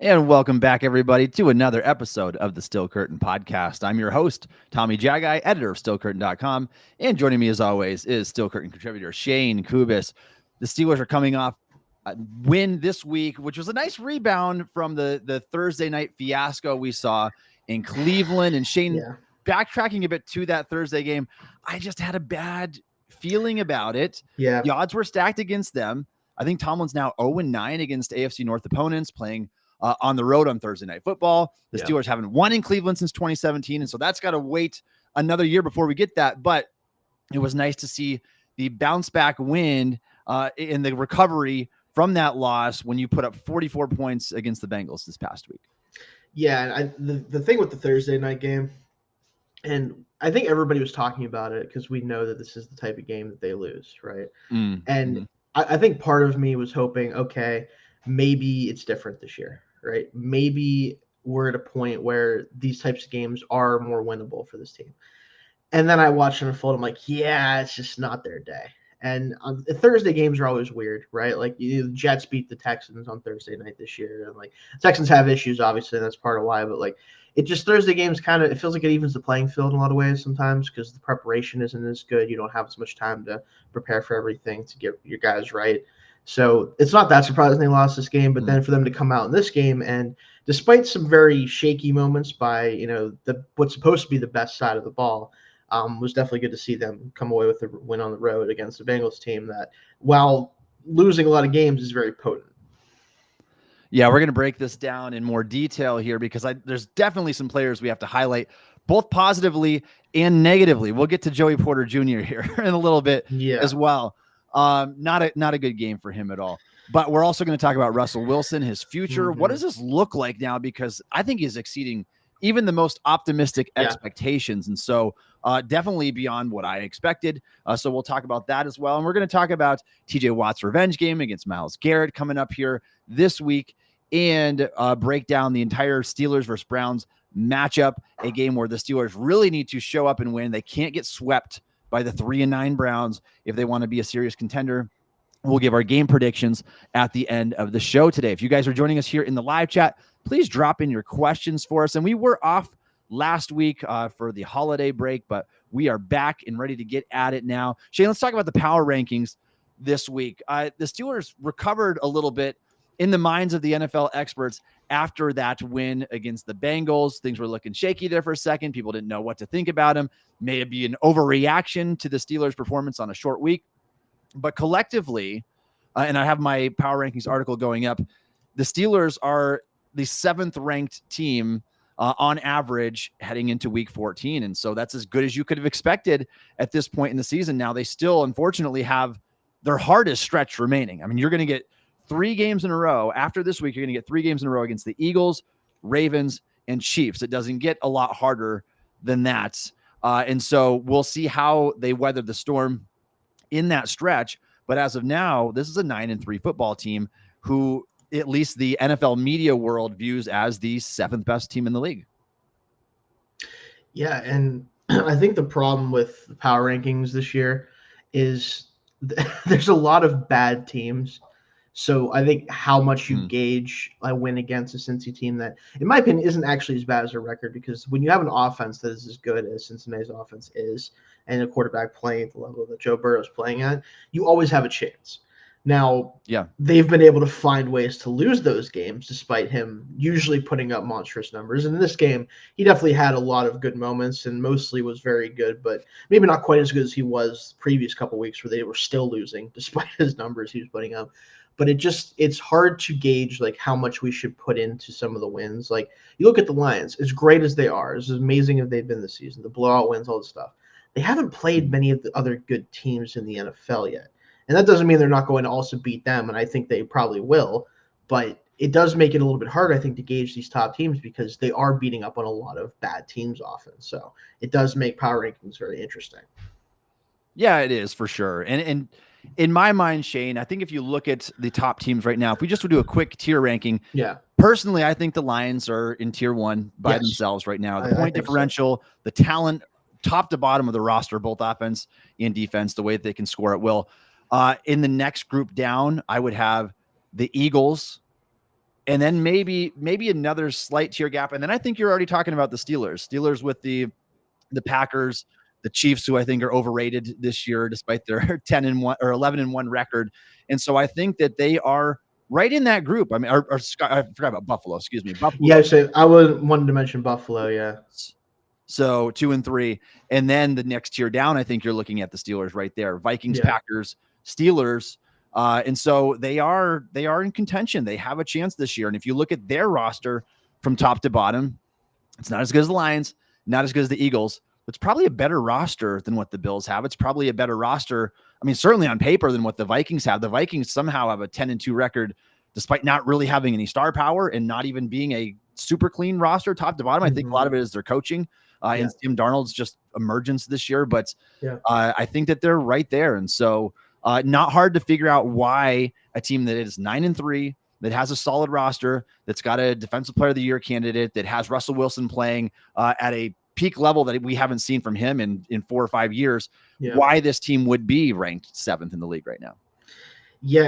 And welcome back, everybody, to another episode of the Still Curtain podcast. I'm your host, Tommy Jaggi, editor of StillCurtain.com. And joining me, as always, is Still Curtain contributor Shayne Kubas. The Steelers are coming off a win this week, which was a nice rebound from the Thursday night fiasco we saw in Cleveland. And Shayne, backtracking a bit to that Thursday game, I just had a bad feeling about it. Yeah. The odds were stacked against them. I think Tomlin's now 0-9 against AFC North opponents, playing on the road on Thursday Night Football. The Steelers haven't won in Cleveland since 2017, and so that's got to wait another year before we get that. But it was nice to see the bounce back win in the recovery from that loss when you put up 44 points against the Bengals this past week. Yeah, the thing with the Thursday night game, and I think everybody was talking about it because we know that this is the type of game that they lose, right? And I think part of me was hoping, okay, maybe it's different this year, right? Maybe we're at a point where these types of games are more winnable for this team. And then I watched it unfold. I'm like, yeah, it's just not their day. And Thursday games are always weird, right? Like the Jets beat the Texans on Thursday night this year, and like Texans have issues, obviously, and that's part of why. But like, it just Thursday games it feels like it evens the playing field in a lot of ways sometimes because the preparation isn't as good. You don't have as much time to prepare for everything to get your guys right. So it's not that surprising they lost this game, but then for them to come out in this game and despite some very shaky moments by what's supposed to be the best side of the ball. Was definitely good to see them come away with a win on the road against the Bengals team that, while losing a lot of games, is very potent. Yeah, we're going to break this down in more detail here because there's definitely some players we have to highlight, both positively and negatively. We'll get to Joey Porter Jr. here in a little bit as well. Not a good game for him at all. But we're also going to talk about Russell Wilson, his future. What does this look like now? Because I think he's exceeding even the most optimistic expectations. And so definitely beyond what I expected. So we'll talk about that as well. And we're going to talk about TJ Watt's revenge game against Myles Garrett coming up here this week and break down the entire Steelers versus Browns matchup, a game where the Steelers really need to show up and win. They can't get swept by the 3-9 Browns if they want to be a serious contender. We'll give our game predictions at the end of the show today. If you guys are joining us here in the live chat, please drop in your questions for us. And we were off last week for the holiday break, but we are back and ready to get at it now. Shayne, let's talk about the power rankings this week. The Steelers recovered a little bit in the minds of the NFL experts after that win against the Bengals. Things were looking shaky there for a second. People didn't know what to think about them. May it be an overreaction to the Steelers' performance on a short week. But collectively, and I have my power rankings article going up, the Steelers are the 7th ranked team on average heading into week 14. And so that's as good as you could have expected at this point in the season. Now they still, unfortunately, have their hardest stretch remaining. I mean, you're going to get 3 games in a row. After this week, you're going to get 3 games in a row against the Eagles, Ravens, and Chiefs. It doesn't get a lot harder than that. And so we'll see how they weather the storm in that stretch. But as of now, this is a 9-3 football team who at least the NFL media world views as the 7th best team in the league. Yeah, and I think the problem with the power rankings this year is there's a lot of bad teams. So I think how much you gauge a win against a Cincy team that, in my opinion, isn't actually as bad as a record, because when you have an offense that is as good as Cincinnati's offense is and a quarterback playing at the level that Joe Burrow is playing at, you always have a chance. Now, they've been able to find ways to lose those games despite him usually putting up monstrous numbers. And in this game, he definitely had a lot of good moments and mostly was very good, but maybe not quite as good as he was the previous couple weeks where they were still losing despite his numbers he was putting up. But it's hard to gauge like how much we should put into some of the wins. Like you look at the Lions, as great as they are, as amazing as they've been this season, the blowout wins, all this stuff. They haven't played many of the other good teams in the NFL yet. And that doesn't mean they're not going to also beat them, and I think they probably will. But it does make it a little bit harder, I think, to gauge these top teams because they are beating up on a lot of bad teams often. So it does make power rankings very interesting. Yeah, it is for sure. And in my mind, Shayne, I think if you look at the top teams right now, if we just would do a quick tier ranking, personally, I think the Lions are in tier 1 by themselves right now. The point differential, the talent, top to bottom of the roster, both offense and defense, the way that they can score at will. In the next group down, I would have the Eagles, And then maybe another slight tier gap. And then I think you're already talking about the Steelers with the Packers, the Chiefs, who I think are overrated this year, despite their 10-1 or 11-1 record. And so I think that they are right in that group. I mean, I forgot about Buffalo. Excuse me, Buffalo. Yeah, so I wanted to mention Buffalo. Yeah. So 2-3, and then the next tier down, I think you're looking at the Steelers right there. Vikings, Packers, Steelers. And so they are in contention. They have a chance this year. And if you look at their roster from top to bottom, it's not as good as the Lions, not as good as the Eagles. It's probably a better roster than what the Bills have. It's probably a better roster, I mean, certainly on paper, than what the Vikings have. The Vikings somehow have a 10-2 record, despite not really having any star power and not even being a super clean roster top to bottom. I think a lot of it is their coaching and Tim Darnold's just emergence this year. But I think that they're right there. And so not hard to figure out why a team that is 9-3, that has a solid roster, that's got a defensive player of the year candidate, that has Russell Wilson playing at a peak level that we haven't seen from him in 4 or 5 years, why this team would be ranked 7th in the league right now. Yeah,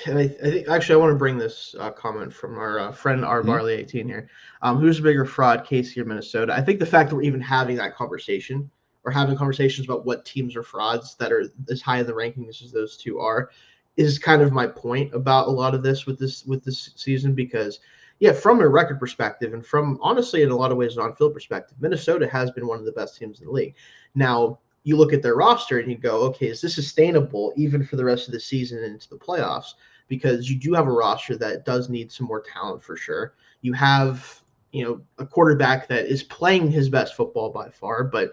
I think actually I want to bring this comment from our friend R Barley 18 here. Who's a bigger fraud, KC or Minnesota? I think the fact that we're even having that conversation, or having conversations about what teams are frauds that are as high in the rankings as those two are, is kind of my point about a lot of this with this season. Because from a record perspective, and from honestly in a lot of ways an on-field perspective, Minnesota has been one of the best teams in the league. Now, you look at their roster and you go, okay, is this sustainable even for the rest of the season and into the playoffs? Because you do have a roster that does need some more talent for sure. You have, a quarterback that is playing his best football by far, but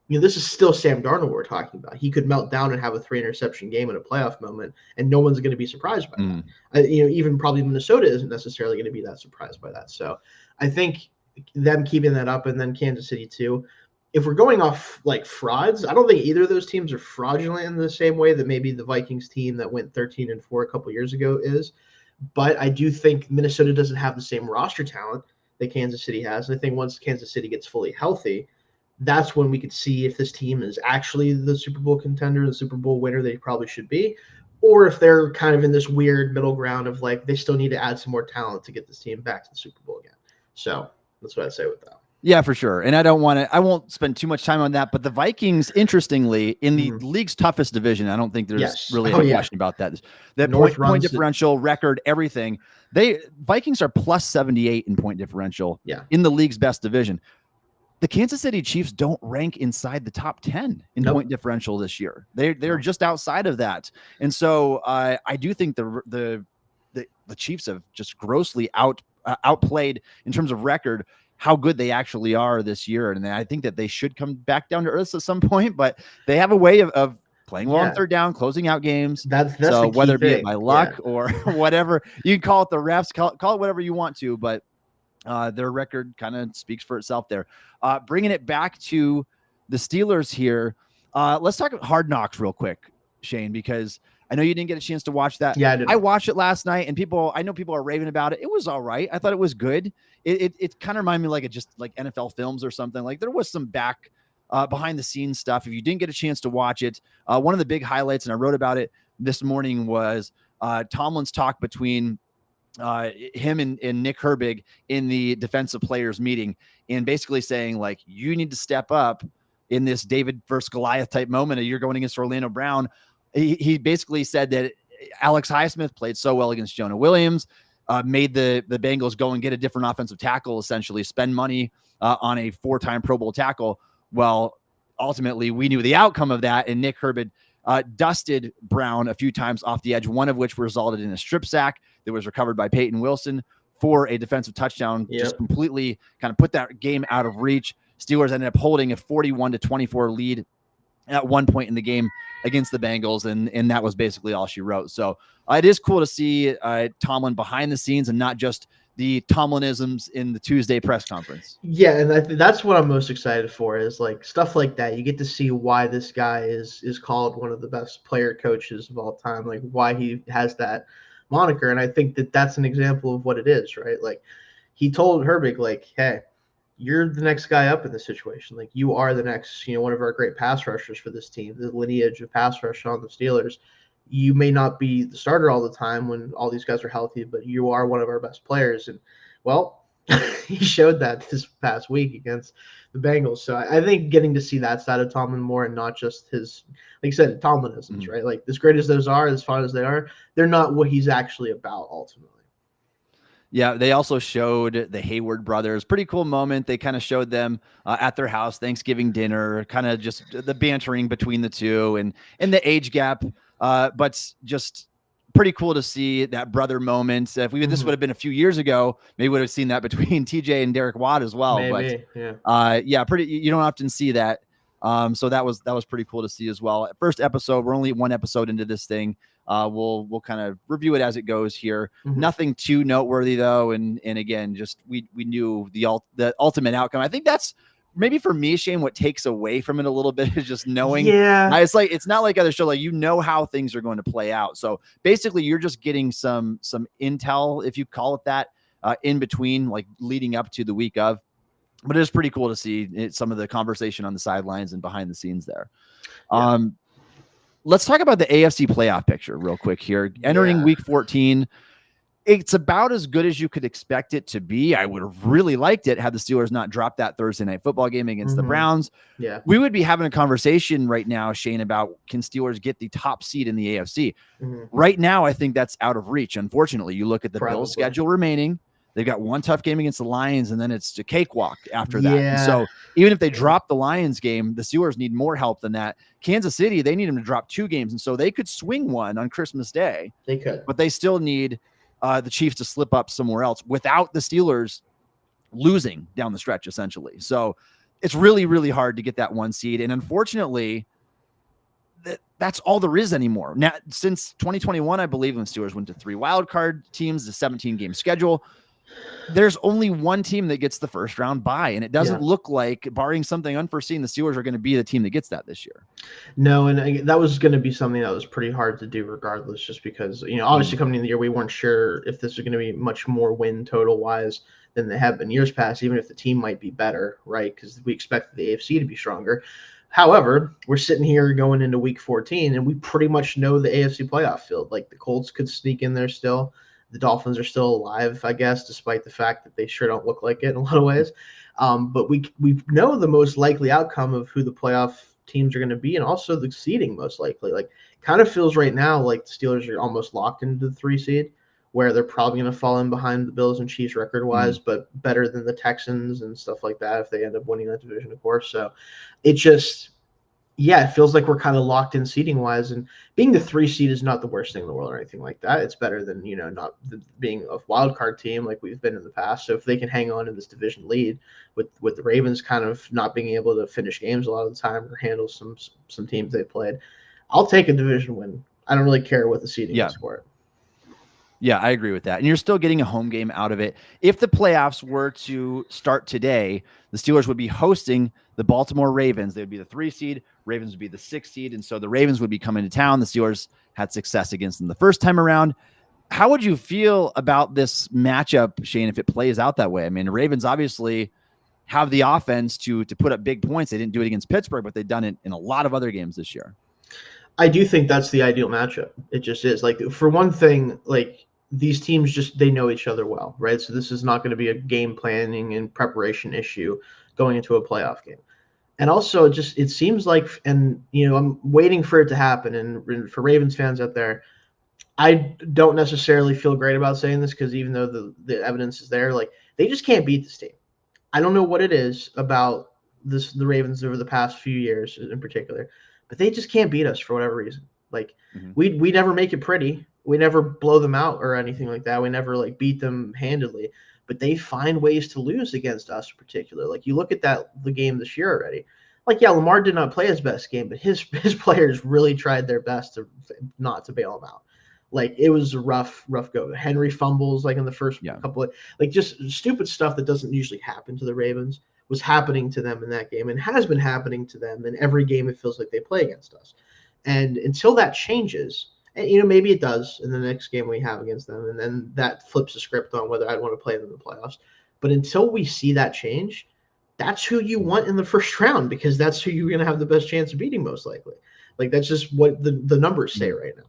this is still Sam Darnold we're talking about. He could melt down and have a 3-interception game in a playoff moment, and no one's going to be surprised by that. Even probably Minnesota isn't necessarily going to be that surprised by that. So I think them keeping that up, and then Kansas City too. If we're going off like frauds, I don't think either of those teams are fraudulent in the same way that maybe the Vikings team that went 13-4 a couple years ago is. But I do think Minnesota doesn't have the same roster talent that Kansas City has. And I think once Kansas City gets fully healthy, that's when we could see if this team is actually the Super Bowl contender, the Super Bowl winner they probably should be, or if they're kind of in this weird middle ground of like they still need to add some more talent to get this team back to the Super Bowl again. So that's what I'd say with that. Yeah, for sure. And I won't spend too much time on that, but the Vikings, interestingly, in the league's toughest division, I don't think there's really any question about that. That point differential, record, everything. Vikings are plus 78 in point differential in the league's best division. The Kansas City Chiefs don't rank inside the top 10 in point differential this year. They're just outside of that. And so I do think the Chiefs have just grossly outplayed in terms of record how good they actually are this year. And I think that they should come back down to earth at some point, but they have a way of playing well on third down, closing out games. That's so whether it be it by luck or whatever, you can call it the refs, call it whatever you want to, but their record kind of speaks for itself there. Bringing it back to the Steelers here. Let's talk Hard Knocks real quick, Shayne, because I know you didn't get a chance to watch that. Yeah, I didn't. I watched it last night, and I know people are raving about it. It was all right. I thought it was good. It kind of reminded me like NFL films or something. Like there was some behind the scenes stuff. If you didn't get a chance to watch it, one of the big highlights, and I wrote about it this morning, was Tomlin's talk between him and Nick Herbig in the defensive players meeting, and basically saying like, you need to step up in this David versus Goliath type moment. You're going against Orlando Brown. He basically said that Alex Highsmith played so well against Jonah Williams, made the Bengals go and get a different offensive tackle, essentially spend money on a 4-time Pro Bowl tackle. Well, ultimately we knew the outcome of that, and Nick Herbig dusted Brown a few times off the edge, one of which resulted in a strip sack that was recovered by Peyton Wilson for a defensive touchdown. Just completely kind of put that game out of reach. Steelers ended up holding a 41-24 lead at one point in the game against the Bengals, and that was basically all she wrote. So it is cool to see Tomlin behind the scenes and not just the Tomlinisms in the Tuesday press conference. Yeah, and that's what I'm most excited for, is like stuff like that. You get to see why this guy is called one of the best player coaches of all time, like why he has that moniker. And I think that that's an example of what it is, right? Like he told Herbig, like, hey, you're the next guy up in this situation. Like you are the next, one of our great pass rushers for this team, the lineage of pass rush on the Steelers. you may not be the starter all the time when all these guys are healthy, but you are one of our best players. And well, he showed that this past week against the Bengals. So I think getting to see that side of Tomlin more and not just his, like you said, Tomlinisms, right? Like as great as those are, as fun as they are, they're not what he's actually about ultimately. Yeah, they also showed the Hayward brothers. Pretty cool moment. They kind of showed them at their house, Thanksgiving dinner, kind of just the bantering between the two and the age gap. But just pretty cool to see that brother moment. If this would have been a few years ago, maybe we would have seen that between TJ and Derek Watt as well. Maybe, but yeah, pretty. You don't often see that. So that was pretty cool to see as well. First episode, we're only one episode into this thing. We'll kind of review it as it goes here. Nothing too noteworthy though, and again, just we knew the ultimate outcome. I think that's maybe for me, Shayne, what takes away from it a little bit is just knowing. Yeah, it's not like other shows, like how things are going to play out. So basically, you're just getting some intel, if you call it that, in between, like leading up to the week of. But it is pretty cool to see some of the conversation on the sidelines and behind the scenes there. Yeah. Let's talk about the AFC playoff picture real quick here. Entering week 14, it's about as good as you could expect it to be. I would have really liked it had the Steelers not dropped that Thursday night football game against the Browns. Yeah, we would be having a conversation right now, Shayne, about can Steelers get the top seed in the AFC. Right now, I think that's out of reach. Unfortunately, you look at the Bills' schedule remaining. They've got one tough game against the Lions, and then it's a cakewalk after that. And so even if they drop the Lions game, the Steelers need more help than that. Kansas City, they need them to drop 2 games, and so they could swing one on Christmas Day. They could. But they still need the Chiefs to slip up somewhere else without the Steelers losing down the stretch, essentially. So it's really, really hard to get that 1 seed. And unfortunately, that's all there is anymore. Now, since 2021, I believe, when the Steelers went to 3 wildcard teams, the 17-game schedule, there's only one team that gets the first round bye, and it doesn't look like, barring something unforeseen, the Steelers are going to be the team that gets that this year. No, and that was going to be something that was pretty hard to do regardless, just because, obviously coming into the year, we weren't sure if this was going to be much more win total wise than they have been years past, even if the team might be better, right? Because we expected the AFC to be stronger. However, we're sitting here going into week 14, and we pretty much know the AFC playoff field. Like the Colts could sneak in there still. The Dolphins are still alive, I guess, despite the fact that they sure don't look like it in a lot of ways. But we know the most likely outcome of who the playoff teams are going to be, and also the seeding most likely. Like, kind of feels right now like the Steelers are almost locked into the 3 seed, where they're probably going to fall in behind the Bills and Chiefs record-wise, but better than the Texans and stuff like that if they end up winning that division, of course. So it just – it feels like we're kind of locked in seeding wise, and being the 3 seed is not the worst thing in the world or anything like that. It's better than, not being a wild card team like we've been in the past. So if they can hang on to this division lead with the Ravens kind of not being able to finish games a lot of the time or handle some teams they played, I'll take a division win. I don't really care what the seeding is for it. Yeah, I agree with that. And you're still getting a home game out of it. If the playoffs were to start today, the Steelers would be hosting the Baltimore Ravens. They would be the 3 seed. Ravens would be the 6 seed. And so the Ravens would be coming to town. The Steelers had success against them the first time around. How would you feel about this matchup, Shayne, if it plays out that way? I mean, the Ravens obviously have the offense to put up big points. They didn't do it against Pittsburgh, but they've done it in a lot of other games this year. I do think that's the ideal matchup. It just is. Like, for one thing, like, these teams they know each other well, right? So this is not going to be a game planning and preparation issue going into a playoff game. And also, it seems like, and I'm waiting for it to happen. And for Ravens fans out there, I don't necessarily feel great about saying this because even though the evidence is there, like they just can't beat this team. I don't know what it is about the Ravens over the past few years in particular, but they just can't beat us for whatever reason. Like we never make it pretty. We never blow them out or anything like that. We never beat them handedly, but they find ways to lose against us in particular. Like you look at the game this year already. Like, Lamar did not play his best game, but his players really tried their best not to bail him out. Like it was a rough go. Henry fumbles in the first couple of just stupid stuff that doesn't usually happen to the Ravens was happening to them in that game and has been happening to them in every game it feels like they play against us. And until that changes, and maybe it does in the next game we have against them, and then that flips the script on whether I'd want to play them in the playoffs. But until we see that change, that's who you want in the first round because that's who you're going to have the best chance of beating most likely. Like that's just what the numbers say right now.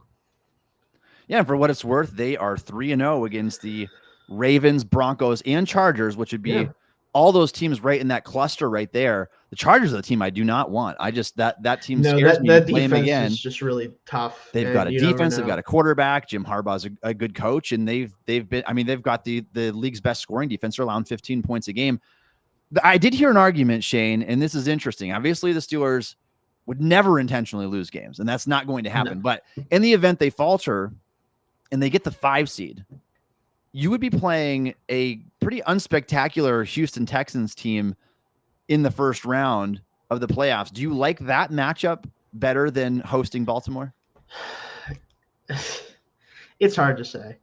Yeah, and for what it's worth, they are 3-0 against the Ravens, Broncos, and Chargers, which would be all those teams right in that cluster right there. The Chargers are the team I do not want. I just that team scares me. That Play them defense again. is just really tough. They've got a defense, they've got a quarterback. Jim Harbaugh's a good coach, and they've been. I mean, they've got the league's best scoring defense. They're allowing 15 points a game. I did hear an argument, Shayne, and this is interesting. Obviously, the Steelers would never intentionally lose games, and that's not going to happen. No. But in the event they falter and they get the 5 seed, you would be playing a pretty unspectacular Houston Texans team in the first round of the playoffs. Do you like that matchup better than hosting Baltimore? It's hard to say.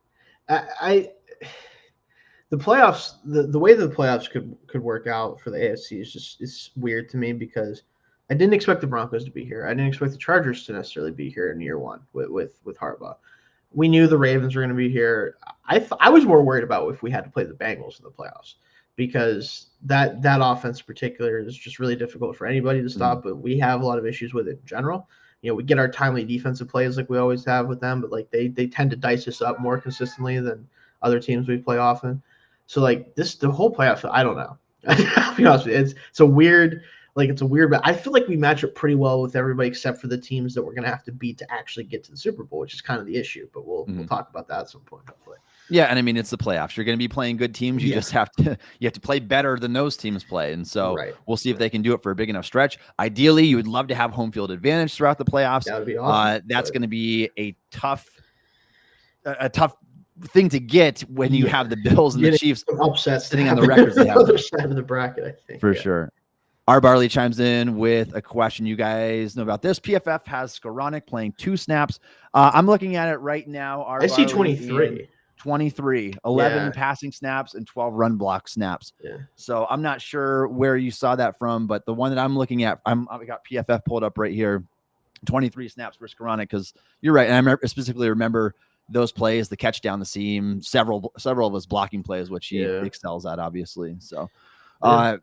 The playoffs, the way that the playoffs could work out for the AFC it's weird to me, because I didn't expect the Broncos to be here. I didn't expect the Chargers to necessarily be here in year one with Harbaugh. We knew the Ravens were going to be here. I was more worried about if we had to play the Bengals in the playoffs, because that offense in particular is just really difficult for anybody to stop. But we have a lot of issues with it in general. You know, we get our timely defensive plays like we always have with them, but like they tend to dice us up more consistently than other teams we play often. So like the whole playoff, I don't know. I'll be honest with you. It's a weird, but I feel like we match up pretty well with everybody except for the teams that we're going to have to beat to actually get to the Super Bowl, which is kind of the issue. But we'll talk about that at some point, hopefully. Yeah, and I mean, it's the playoffs. You're going to be playing good teams. You just have to play better than those teams play, and so we'll see if they can do it for a big enough stretch. Ideally, you would love to have home field advantage throughout the playoffs. That would be awesome. That's going to be a tough thing to get when you have the Bills and the Chiefs sitting on the records they have. Other side of the bracket, I think. For sure. R. Barley chimes in with a question. You guys know about this. PFF has Skoranek playing 2 snaps. I'm looking at it right now. I see 23. 11 passing snaps and 12 run block snaps. Yeah. So I'm not sure where you saw that from, but the one that I'm looking at, I've got PFF pulled up right here. 23 snaps for Skoranek, because you're right. And I specifically remember those plays, the catch down the seam, several of his blocking plays, which he excels at, obviously. So, all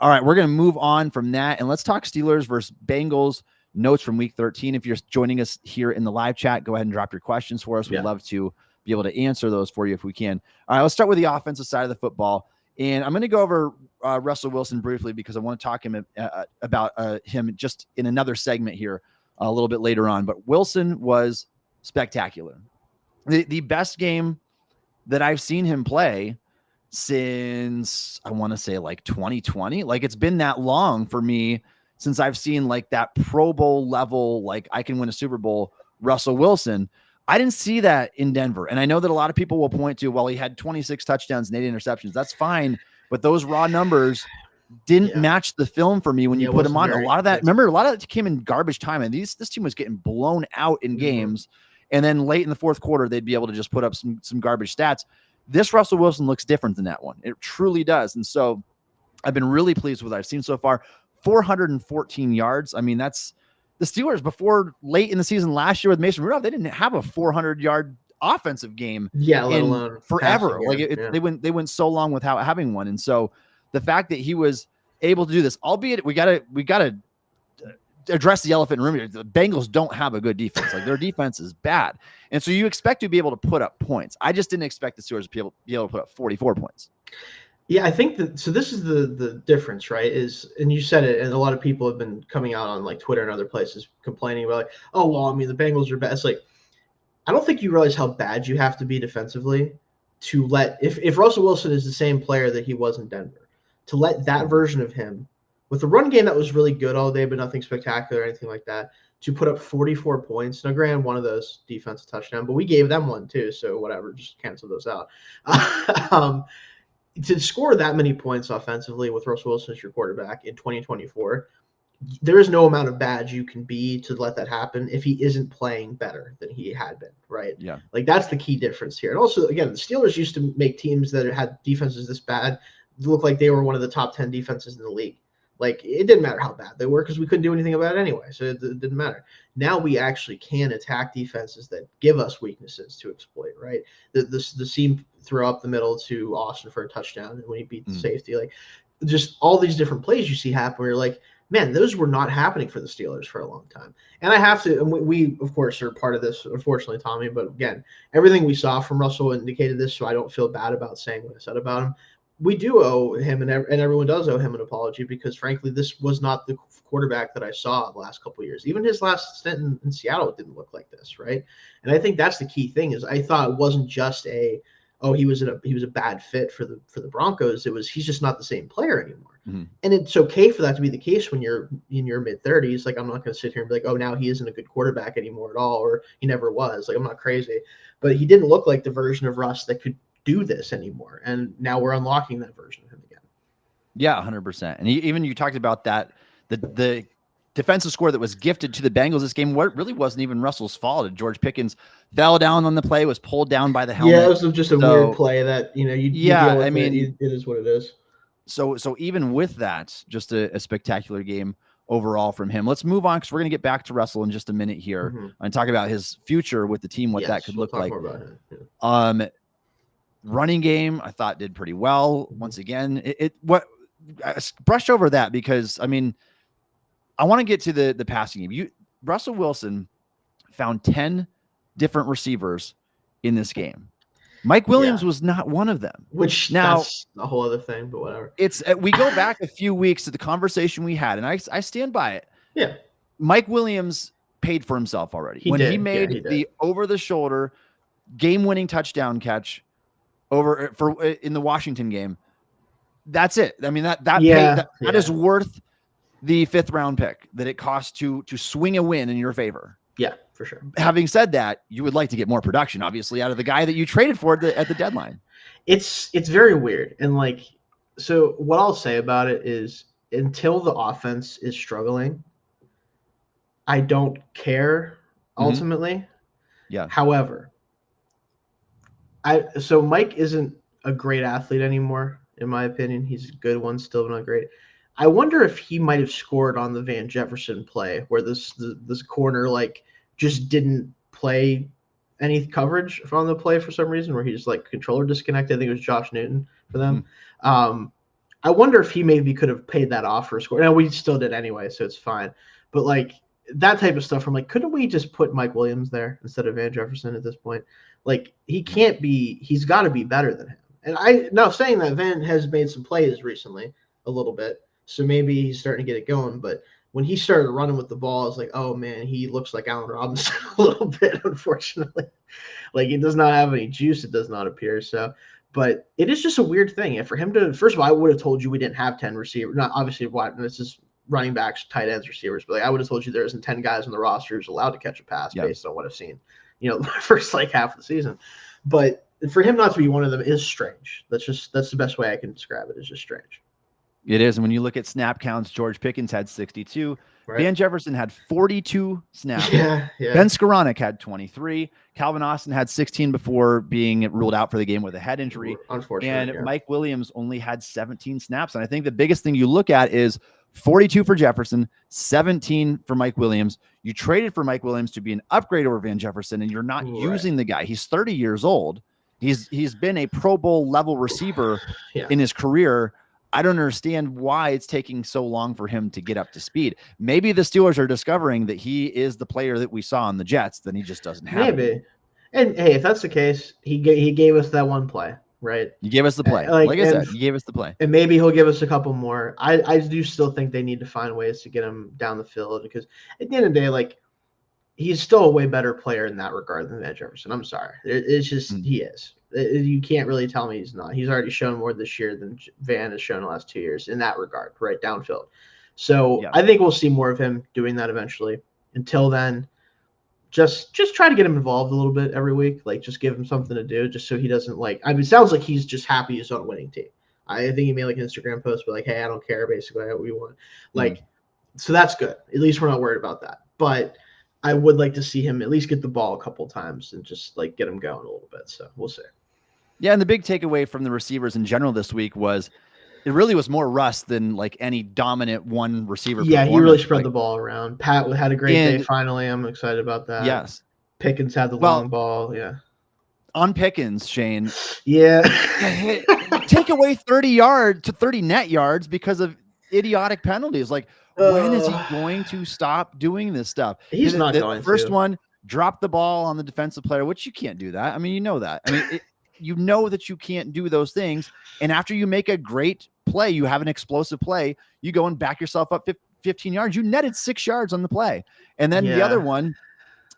right, we're going to move on from that, and let's talk Steelers versus Bengals notes from Week 13. If you're joining us here in the live chat, go ahead and drop your questions for us. We'd love to be able to answer those for you if we can. All right, let's start with the offensive side of the football, and I'm going to go over Russell Wilson briefly, because I want to talk about him just in another segment here a little bit later on. But Wilson was spectacular. The best game that I've seen him play since, I want to say, like 2020. Like, it's been that long for me since I've seen like that Pro Bowl level, like I can win a Super Bowl Russell Wilson. I didn't see that in Denver. And I know that a lot of people will point to, well, he had 26 touchdowns and 8 interceptions. That's fine. But those raw numbers didn't match the film for me when you put him on. A lot of that came in garbage time. And this team was getting blown out in games. And then late in the fourth quarter, they'd be able to just put up some garbage stats. This Russell Wilson looks different than that one. It truly does. And so I've been really pleased with what I've seen so far. 414 yards. I mean, that's the Steelers before late in the season last year with Mason Rudolph. They didn't have a 400-yard offensive game let alone forever. They went so long without having one. And so the fact that he was able to do this, albeit we gotta address the elephant in the room. The Bengals don't have a good defense. Like, their defense is bad. And so you expect to be able to put up points. I just didn't expect the Steelers to be able to put up 44 points. Yeah, I think that, so this is the difference, right? And you said it, and a lot of people have been coming out on like Twitter and other places complaining about like, oh, well, I mean, the Bengals are bad. It's like, I don't think you realize how bad you have to be defensively to let, if Russell Wilson is the same player that he was in Denver, to let that version of him, with the run game that was really good all day, but nothing spectacular or anything like that, to put up 44 points. Now, granted, one of those defensive touchdown, but we gave them one too, so whatever, just cancel those out. To score that many points offensively with Russell Wilson as your quarterback in 2024, there is no amount of bad you can be to let that happen if he isn't playing better than he had been, right? Yeah. Like, that's the key difference here. And also, again, the Steelers used to make teams that had defenses this bad look like they were one of the top 10 defenses in the league. Like, it didn't matter how bad they were because we couldn't do anything about it anyway, so it didn't matter. Now we actually can attack defenses that give us weaknesses to exploit, right? The seam throw up the middle to Austin for a touchdown when he beat the safety. Like, just all these different plays you see happen where you're like, man, those were not happening for the Steelers for a long time. And I have to, and we of course are part of this, unfortunately, Tommy. But again, everything we saw from Russell indicated this, so I don't feel bad about saying what I said about him. We do owe him, and everyone does owe him an apology, because frankly, this was not the quarterback that I saw the last couple of years. Even his last stint in Seattle, it didn't look like this, right? And I think that's the key thing. Is I thought it wasn't just he was a bad fit for the Broncos. He's just not the same player anymore. Mm-hmm. And it's okay for that to be the case when you're in your mid-30s. Like, I'm not going to sit here and be like, oh, now he isn't a good quarterback anymore at all, or he never was. Like, I'm not crazy, but he didn't look like the version of Russ that could do this anymore. And now we're unlocking that version of him again. Yeah, 100%. And even you talked about that, the defensive score that was gifted to the Bengals this game, what really wasn't even Russell's fault. George Pickens fell down on the play, was pulled down by the helmet. Yeah, it was just a weird play that, you deal with. I mean, it is what it is. So even with that, just a spectacular game overall from him. Let's move on, because we're going to get back to Russell in just a minute here and talk about his future with the team, what that could look like. More about him. Yeah. Running game, I thought did pretty well. Once again, I brushed over that because, I mean, I want to get to the passing game. Russell Wilson found 10 different receivers in this game. Mike Williams was not one of them. Which now that's a whole other thing, but whatever. We go back a few weeks to the conversation we had, and I stand by it. Yeah. Mike Williams paid for himself already. He made the over-the-shoulder game-winning touchdown catch in the Washington game. That's it. I mean, that is worth the 5th round pick that it costs to swing a win in your favor. Yeah, for sure. Having said that, you would like to get more production, obviously, out of the guy that you traded for at the deadline. It's very weird. And so what I'll say about it is, until the offense is struggling, I don't care ultimately. Yeah. However, so Mike isn't a great athlete anymore, in my opinion. He's a good one still, but not great. I wonder if he might have scored on the Van Jefferson play where this corner just didn't play any coverage on the play for some reason, where he just controller disconnected. I think it was Josh Newton for them. I wonder if he maybe could have paid that off for a score. Now, we still did anyway, so it's fine. But that type of stuff, I'm couldn't we just put Mike Williams there instead of Van Jefferson at this point? He's got to be better than him. And now saying that, Van has made some plays recently a little bit, so maybe he's starting to get it going. But when he started running with the ball, it's oh man, he looks like Allen Robinson a little bit, unfortunately. He does not have any juice, it does not appear. So, but it is just a weird thing. And for him to, first of all, I would have told you we didn't have 10 receivers. Not obviously, this is running backs, tight ends, receivers. But I would have told you there isn't 10 guys on the roster who's allowed to catch a pass based on what I've seen, the first half of the season. But for him not to be one of them is strange. That's the best way I can describe it. It's just strange. It is. And when you look at snap counts, George Pickens had 62. Right. Van Jefferson had 42 snaps. Yeah. Ben Skoranek had 23. Calvin Austin had 16 before being ruled out for the game with a head injury. Unfortunately. And Mike Williams only had 17 snaps. And I think the biggest thing you look at is 42 for Jefferson, 17 for Mike Williams. You traded for Mike Williams to be an upgrade over Van Jefferson, and you're not using the guy. He's 30 years old. He's been a Pro Bowl level receiver in his career. I don't understand why it's taking so long for him to get up to speed. Maybe the Steelers are discovering that he is the player that we saw on the Jets, then he just doesn't have it. And hey, if that's the case, he gave us that one play, right? You gave us the play. Like I said, he gave us the play. And maybe he'll give us a couple more. I do still think they need to find ways to get him down the field, because at the end of the day, he's still a way better player in that regard than Van Jefferson. I'm sorry. It's just he is. You can't really tell me he's not. He's already shown more this year than Van has shown the last 2 years in that regard, right, downfield. So I think we'll see more of him doing that eventually. Until then, just try to get him involved a little bit every week. Just give him something to do, just so he doesn't it sounds like he's just happy he's on a winning team. I think he made an Instagram post, but hey, I don't care, basically, what we want. So that's good. At least we're not worried about that. But I would like to see him at least get the ball a couple times and just get him going a little bit. So we'll see. Yeah, and the big takeaway from the receivers in general this week was it really was more Russ than any dominant one receiver. Yeah, he really spread the ball around. Pat had a great day finally. I'm excited about that. Yes. Pickens had the long ball. Yeah. On Pickens, Shayne. Yeah. Take away 30 net yards because of idiotic penalties. Like, when is he going to stop doing this stuff? He's not going the first to. one, drop the ball on the defensive player, which you can't do that. I mean, you know that. I mean, you know that you can't do those things. And after you make a great play, you have an explosive play, you go and back yourself up 15 yards. You netted 6 yards on the play. And then the other one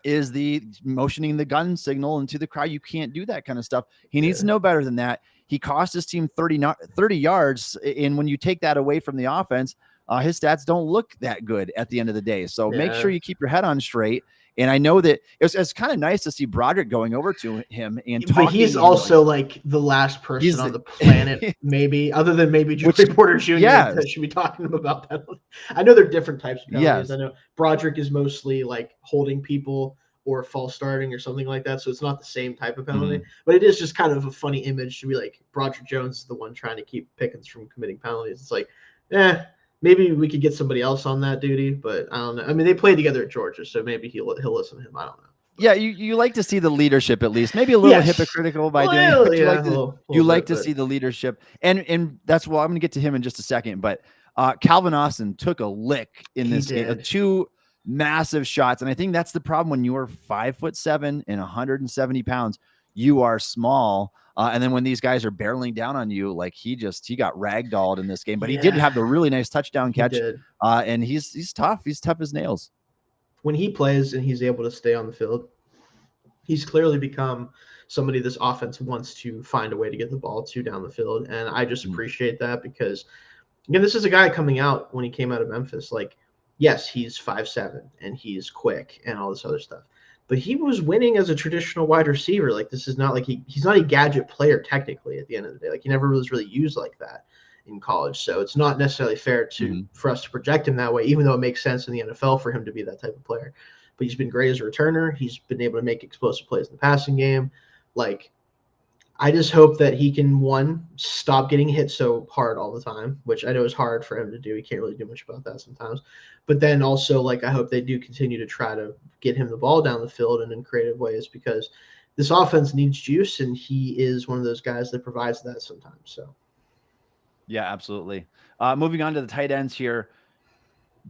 is the motioning the gun signal into the crowd. You can't do that kind of stuff. He needs to know better than that. He cost his team 30 yards. And when you take that away from the offense, his stats don't look that good at the end of the day. So make sure you keep your head on straight. And I know that it's kind of nice to see Broderick going over to him and talking. But he's also like the last person on the planet, maybe, other than maybe Joey Porter Jr. that should be talking to him about that. I know they're different types of penalties. I know Broderick is mostly like holding people or false starting or something like that. So it's not the same type of penalty, but it is just kind of a funny image to be like Broderick Jones is the one trying to keep Pickens from committing penalties. It's like, maybe we could get somebody else on that duty, but I don't know. I mean, they played together at Georgia, so maybe he'll listen to him. I don't know. Yeah, you like to see the leadership at least. Maybe a little hypocritical by doing it, but you like to see the leadership. And that's why I'm going to get to him in just a second. But Calvin Austin took a lick in this game, 2 massive shots. And I think that's the problem when you are 5'7" and 170 pounds. You are small. And then when these guys are barreling down on you, like he got ragdolled in this game, but he did have the really nice touchdown catch. And he's tough. He's tough as nails. When he plays and he's able to stay on the field, he's clearly become somebody this offense wants to find a way to get the ball to down the field. And I just appreciate that because, again, this is a guy coming out when he came out of Memphis. Like, yes, he's 5'7" and he's quick and all this other stuff. But he was winning as a traditional wide receiver. Like, this is not like he's not a gadget player technically at the end of the day. Like, he never was really used like that in college. So it's not necessarily fair for us to project him that way, even though it makes sense in the NFL for him to be that type of player. But he's been great as a returner. He's been able to make explosive plays in the passing game. Like, I just hope that he can, one, stop getting hit so hard all the time, which I know is hard for him to do. He can't really do much about that sometimes. But then also, like, I hope they do continue to try to get him the ball down the field and in creative ways because this offense needs juice, and he is one of those guys that provides that sometimes. So, yeah, absolutely. Moving on to the tight ends here.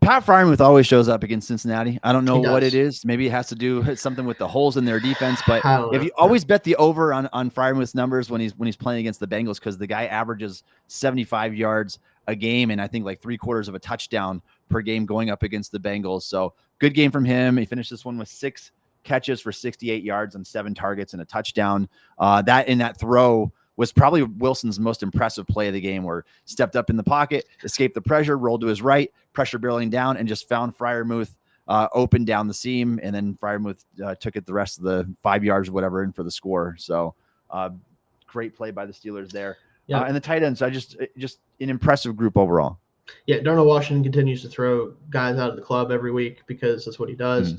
Pat Freiermuth always shows up against Cincinnati. I don't know what it is. Maybe it has to do something with the holes in their defense. But if you always bet the over on Freiermuth's numbers when he's playing against the Bengals, because the guy averages 75 yards a game and I think like 3/4 of a touchdown per game going up against the Bengals. So good game from him. He finished this one with 6 catches for 68 yards on 7 targets and a touchdown. That throw was probably Wilson's most impressive play of the game, where stepped up in the pocket, escaped the pressure, rolled to his right, pressure barreling down, and just found Freiermuth open down the seam. And then Freiermuth took it the rest of the 5 yards or whatever in for the score. So great play by the Steelers there. And the tight ends, just an impressive group overall. Yeah, Darnell Washington continues to throw guys out of the club every week because that's what he does.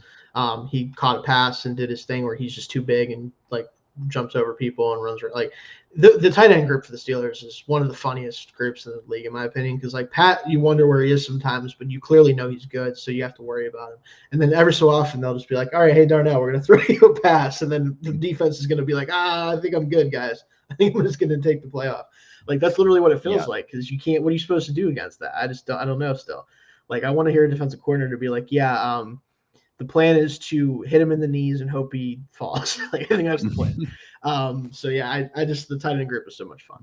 He caught a pass and did his thing where he's just too big and like jumps over people and runs. Like the tight end group for the Steelers is one of the funniest groups in the league, in my opinion, because like Pat, you wonder where he is sometimes, but you clearly know he's good, so you have to worry about him. And then every so often they'll just be like, all right, hey, Darnell, we're going to throw you a pass. And then the defense is going to be like, I think I'm good, guys. I think I'm just going to take the play off. Like, that's literally what it feels like, because you can't – what are you supposed to do against that? I don't know still. Like, I want to hear a defensive coordinator be like, the plan is to hit him in the knees and hope he falls. Like, I think that's the plan. The tight end group is so much fun.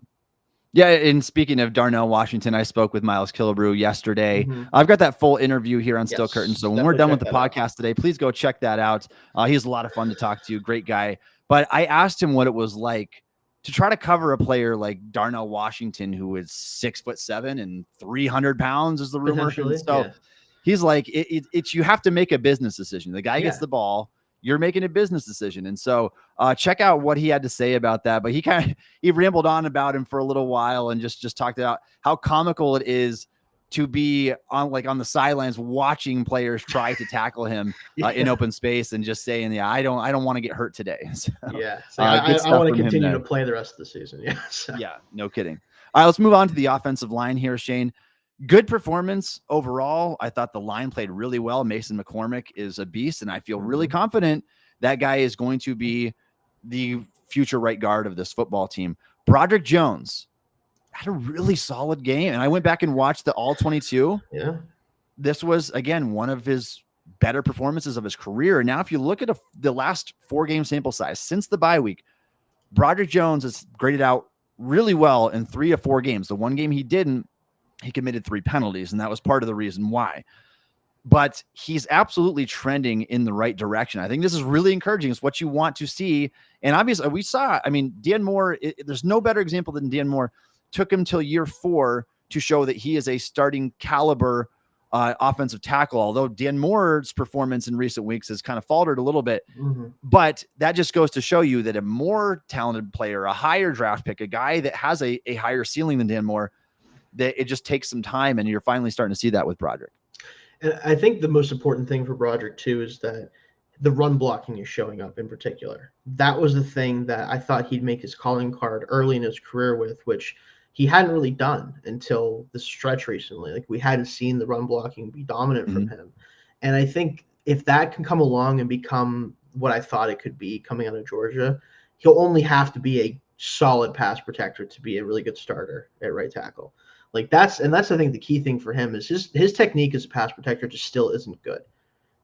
Yeah, and speaking of Darnell Washington, I spoke with Miles Killebrew yesterday. I've got that full interview here on Still Curtain. So when we're done with the podcast today, please go check that out. He's a lot of fun to talk to. Great guy. But I asked him what it was like to try to cover a player like Darnell Washington, who is 6'7" and 300 pounds is the rumor. So he's like, it's you have to make a business decision. The guy gets the ball. You're making a business decision. And so check out what he had to say about that. But he rambled on about him for a little while and just talked about how comical it is to be on the sidelines watching players try to tackle him in open space and just saying, I don't want to get hurt today. So, I want to continue to play the rest of the season. Yeah, no kidding. All right, let's move on to the offensive line here, Shayne. Good performance overall. I thought the line played really well. Mason McCormick is a beast, and I feel really confident that guy is going to be the future right guard of this football team. Broderick Jones, had a really solid game. And I went back and watched the all 22. Yeah. This was, again, one of his better performances of his career. And now if you look at the last 4-game sample size since the bye week, Broderick Jones is graded out really well in 3 of 4 games. The one game he didn't, he committed 3 penalties, and that was part of the reason why. But he's absolutely trending in the right direction. I think this is really encouraging. It's what you want to see. And obviously we saw, I mean, Dan Moore, there's no better example than Dan Moore. Took him till year 4 to show that he is a starting caliber offensive tackle, although Dan Moore's performance in recent weeks has kind of faltered a little bit. Mm-hmm. But that just goes to show you that a more talented player, a higher draft pick, a guy that has a higher ceiling than Dan Moore, that it just takes some time, and you're finally starting to see that with Broderick. And I think the most important thing for Broderick, too, is that the run blocking is showing up in particular. That was the thing that I thought he'd make his calling card early in his career with, which he hadn't really done until the stretch recently. Like, we hadn't seen the run blocking be dominant from him. And I think if that can come along and become what I thought it could be coming out of Georgia, he'll only have to be a solid pass protector to be a really good starter at right tackle. Like, that's I think the key thing for him is his technique as a pass protector just still isn't good.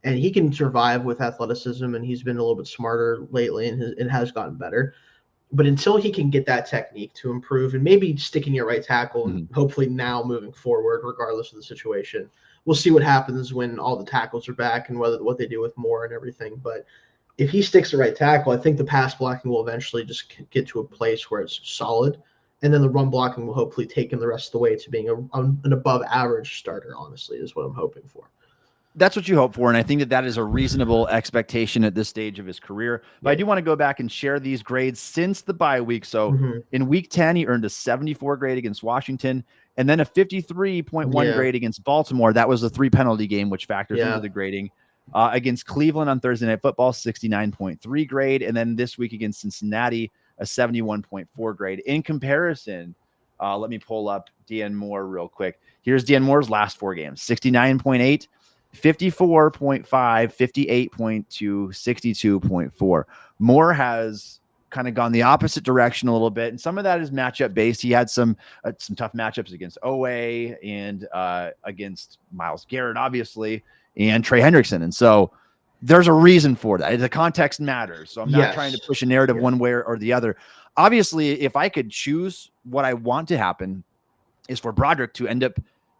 And he can survive with athleticism, and he's been a little bit smarter lately, and it has gotten better. But until he can get that technique to improve, and maybe sticking at right tackle, and hopefully now moving forward, regardless of the situation, we'll see what happens when all the tackles are back and what they do with Moore and everything. But if he sticks at right tackle, I think the pass blocking will eventually just get to a place where it's solid. And then the run blocking will hopefully take him the rest of the way to being an above average starter, honestly, is what I'm hoping for. That's what you hope for. And I think that is a reasonable expectation at this stage of his career. But I do want to go back and share these grades since the bye week. So in week 10, he earned a 74 grade against Washington, and then a 53.1 grade against Baltimore. That was a 3 penalty game, which factors into the grading. Against Cleveland on Thursday Night Football, 69.3 grade. And then this week against Cincinnati, a 71.4 grade. In comparison, let me pull up Dan Moore real quick. Here's Dan Moore's last 4 games: 69.8, 54.5, 58.2, 62.4. Moore has kind of gone the opposite direction a little bit, and some of that is matchup based. He had some tough matchups against OA and against Myles Garrett, obviously, and Trey Hendrickson. And so there's a reason for that. The context matters. So I'm not trying to push a narrative one way or the other. Obviously, if I could choose, what I want to happen is for Broderick to end up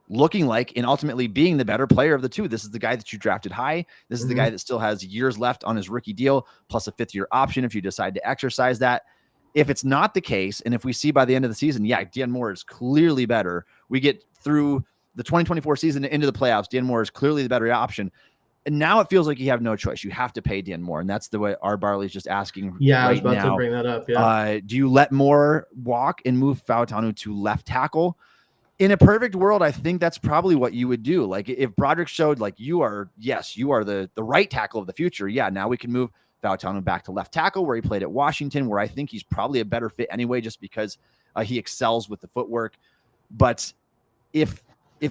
looking like and ultimately being the better player of the two. This is the guy that you drafted high. This is the guy that still has years left on his rookie deal, plus a 5th-year option if you decide to exercise that. If it's not the case, and if we see by the end of the season, Dan Moore is clearly better. We get through the 2024 season into the playoffs, Dan Moore is clearly the better option. And now it feels like you have no choice. You have to pay Dan Moore. And that's the way R. Barley's just asking. Yeah, I was about to bring that up. Yeah. Do you let Moore walk and move Fautanu to left tackle? In a perfect world, I think that's probably what you would do. Like, if Broderick showed like you are the right tackle of the future. Yeah, now we can move Fautanu back to left tackle where he played at Washington, where I think he's probably a better fit anyway, just because he excels with the footwork. But if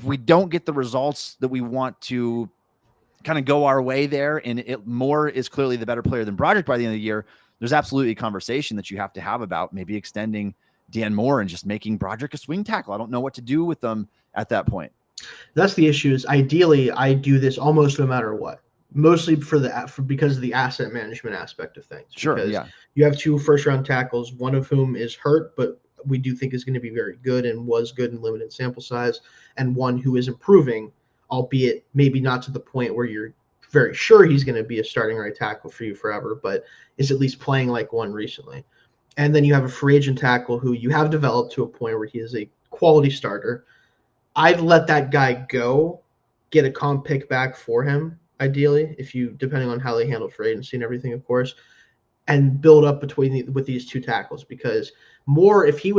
we don't get the results that we want to kind of go our way there, and Moore is clearly the better player than Broderick by the end of the year, there's absolutely a conversation that you have to have about maybe extending Dan Moore and just making Broderick a swing tackle. I don't know what to do with them at that point. That's the issue. Is ideally I do this almost no matter what, mostly because of the asset management aspect of things. Sure. Because you have 2 first-round tackles, one of whom is hurt, but we do think is going to be very good and was good in limited sample size, and one who is improving, albeit maybe not to the point where you're very sure he's going to be a starting right tackle for you forever, but is at least playing like one recently. And then you have a free agent tackle who you have developed to a point where he is a quality starter. I'd let that guy go, get a comp pick back for him, ideally, depending on how they handle free agency and everything, of course, and build up with these 2 tackles. Because Moore, if he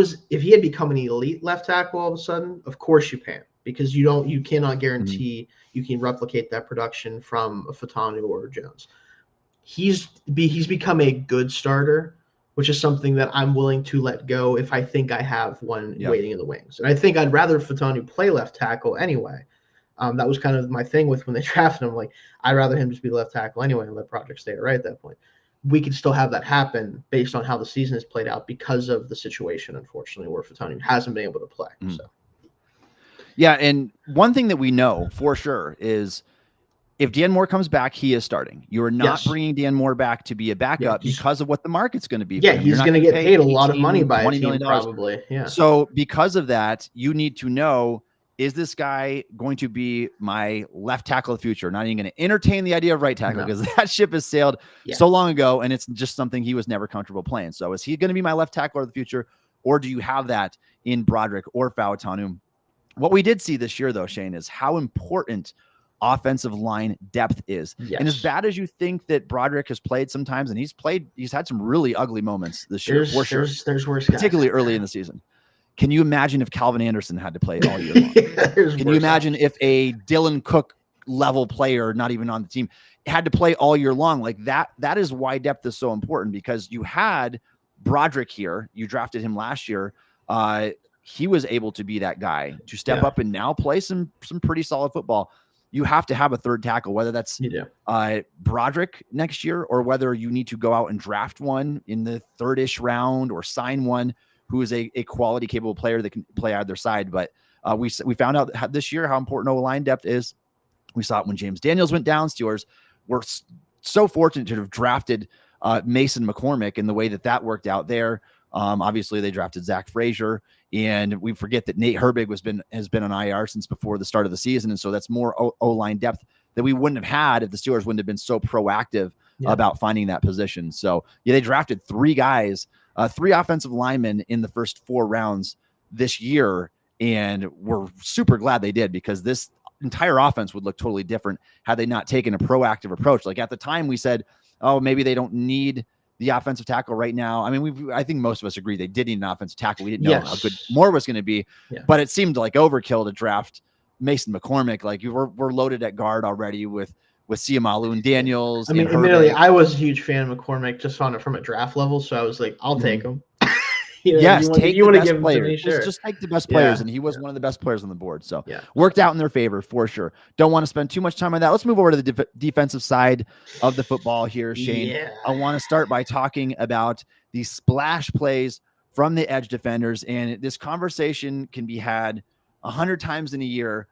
had become an elite left tackle all of a sudden, of course you pay him, because you cannot guarantee you can replicate that production from a Fautanu or a Jones. He's become a good starter, which is something that I'm willing to let go if I think I have one waiting in the wings. And I think I'd rather Fautanu play left tackle anyway. That was kind of my thing with when they drafted him. Like, I'd rather him just be left tackle anyway and let Broderick stay at right at that point. we could still have that happen based on how the season has played out because of the situation, unfortunately, where Fatani hasn't been able to play. So. Yeah, and one thing that we know for sure is if Dan Moore comes back, he is starting. You are not bringing Dan Moore back to be a backup because of what the market's going to be for him. He's going to get paid a lot of money by a team probably. Yeah. So because of that, you need to know, is this guy going to be my left tackle of the future? Not even going to entertain the idea of right tackle because that ship has sailed so long ago, and it's just something he was never comfortable playing. So is he going to be my left tackle of the future, or do you have that in Broderick or Fauatanu? What we did see this year, though, Shayne, is how important offensive line depth is. And as bad as you think that Broderick has played sometimes, and he's had some really ugly moments this year, for sure. There's worse guys. Particularly early in the season. Can you imagine if Calvin Anderson had to play all year long? Can you imagine if a Dylan Cook level player, not even on the team, had to play all year long? Like that is why depth is so important, because you had Broderick here. You drafted him last year. He was able to be that guy to step up and now play some pretty solid football. You have to have a third tackle, whether that's Broderick next year or whether you need to go out and draft one in the third-ish round or sign one who is a quality, capable player that can play either side. But we found out this year how important O-line depth is. We saw it when James Daniels went down. Steelers were so fortunate to have drafted Mason McCormick in the way that worked out there. Obviously, they drafted Zach Frazier, and we forget that Nate Herbig has been on IR since before the start of the season, and so that's more O-line depth that we wouldn't have had if the Steelers wouldn't have been so proactive about finding that position. So, they drafted 3 guys, 3 offensive linemen in the first 4 rounds this year, and we're super glad they did, because this entire offense would look totally different had they not taken a proactive approach. Like at the time, we said, oh, maybe they don't need the offensive tackle right now. I mean, I think most of us agree they did need an offensive tackle. We didn't know how good Moore was going to be, but it seemed like overkill to draft Mason McCormick. Like we're loaded at guard already with Siamalu and Daniels. I mean, admittedly, I was a huge fan of McCormick just on it from a draft level, so I was like, I'll take him. Take the best players. Just take the best players, and he was one of the best players on the board. So worked out in their favor for sure. Don't want to spend too much time on that. Let's move over to the defensive side of the football here, Shayne. I want to start by talking about the splash plays from the edge defenders, and this conversation can be had 100 times in a year.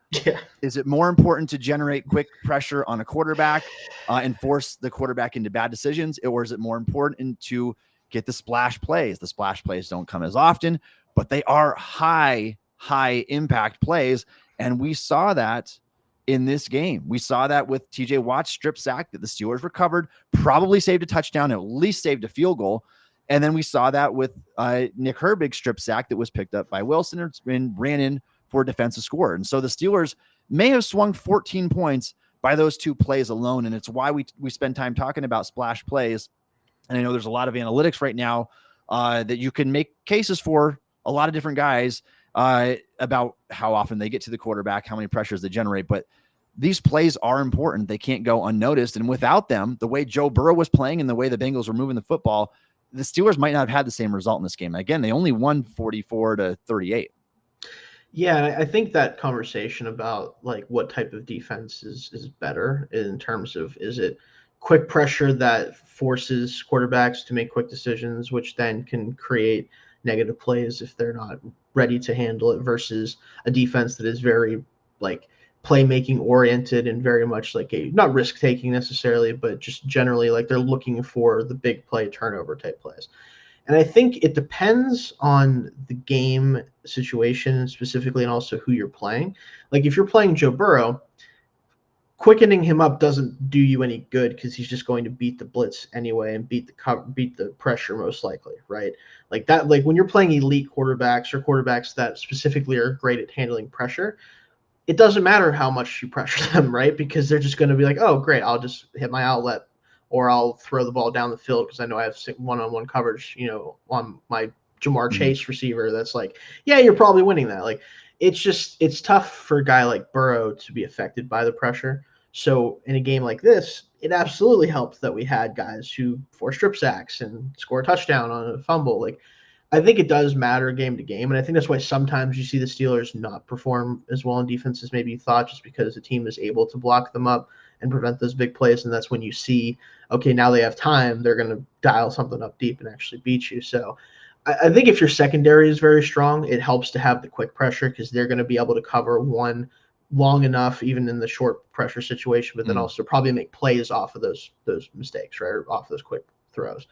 Is it more important to generate quick pressure on a quarterback and force the quarterback into bad decisions, or is it more important to get the splash plays? The splash plays don't come as often, but they are high impact plays. And we saw that in this game. We saw that with TJ Watt's strip sack that the Steelers recovered, probably saved a touchdown, at least saved a field goal. And then we saw that with Nick Herbig's strip sack that was picked up by Wilson and ran in for a defensive score. And so the Steelers may have swung 14 points by those 2 plays alone. And it's why we spend time talking about splash plays. And I know there's a lot of analytics right now that you can make cases for a lot of different guys about how often they get to the quarterback, how many pressures they generate. But these plays are important. They can't go unnoticed. And without them, the way Joe Burrow was playing and the way the Bengals were moving the football, the Steelers might not have had the same result in this game. Again, they only won 44-38. Yeah, I think that conversation about like what type of defense is better in terms of, is it quick pressure that forces quarterbacks to make quick decisions, which then can create negative plays if they're not ready to handle it, versus a defense that is very like playmaking oriented and very much like not risk taking necessarily, but just generally like they're looking for the big play turnover type plays. And I think it depends on the game situation specifically, and also who you're playing. Like if you're playing Joe Burrow, quickening him up doesn't do you any good, because he's just going to beat the blitz anyway and beat the pressure most likely, right? Like that, like when you're playing elite quarterbacks or quarterbacks that specifically are great at handling pressure, it doesn't matter how much you pressure them, right? Because they're just going to be like, oh, great, I'll just hit my outlet, or I'll throw the ball down the field because I know I have one-on-one coverage, on my Jamar Chase receiver. That's like, yeah, you're probably winning that. Like, it's tough for a guy like Burrow to be affected by the pressure. So in a game like this, it absolutely helped that we had guys who force strip sacks and score a touchdown on a fumble. Like I think it does matter game to game, and I think that's why sometimes you see the Steelers not perform as well in defense as maybe you thought, just because the team is able to block them up and prevent those big plays, and that's when you see, okay, now they have time, they're going to dial something up deep and actually beat you. So I think if your secondary is very strong, it helps to have the quick pressure because they're going to be able to cover one long enough, even in the short pressure situation, but then also probably make plays off of those mistakes, right, or off those quick throws.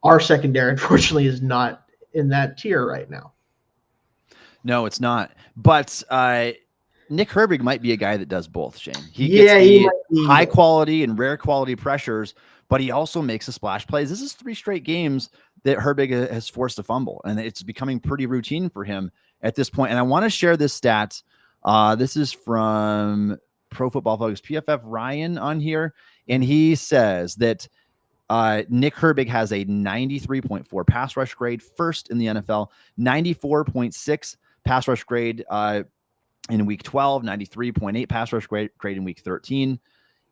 Our secondary, unfortunately, is not in that tier right now. No, it's not. But Nick Herbig might be a guy that does both, Shane. He gets the high quality and rare quality pressures, but he also makes the splash plays. This is 3 straight games that Herbig has forced a fumble, and it's becoming pretty routine for him at this point. And I want to share this stat. This is from Pro Football Focus, PFF Ryan on here, and he says that Nick Herbig has a 93.4 pass rush grade, first in the NFL, 94.6 pass rush grade in week 12, 93.8 pass rush grade in week 13.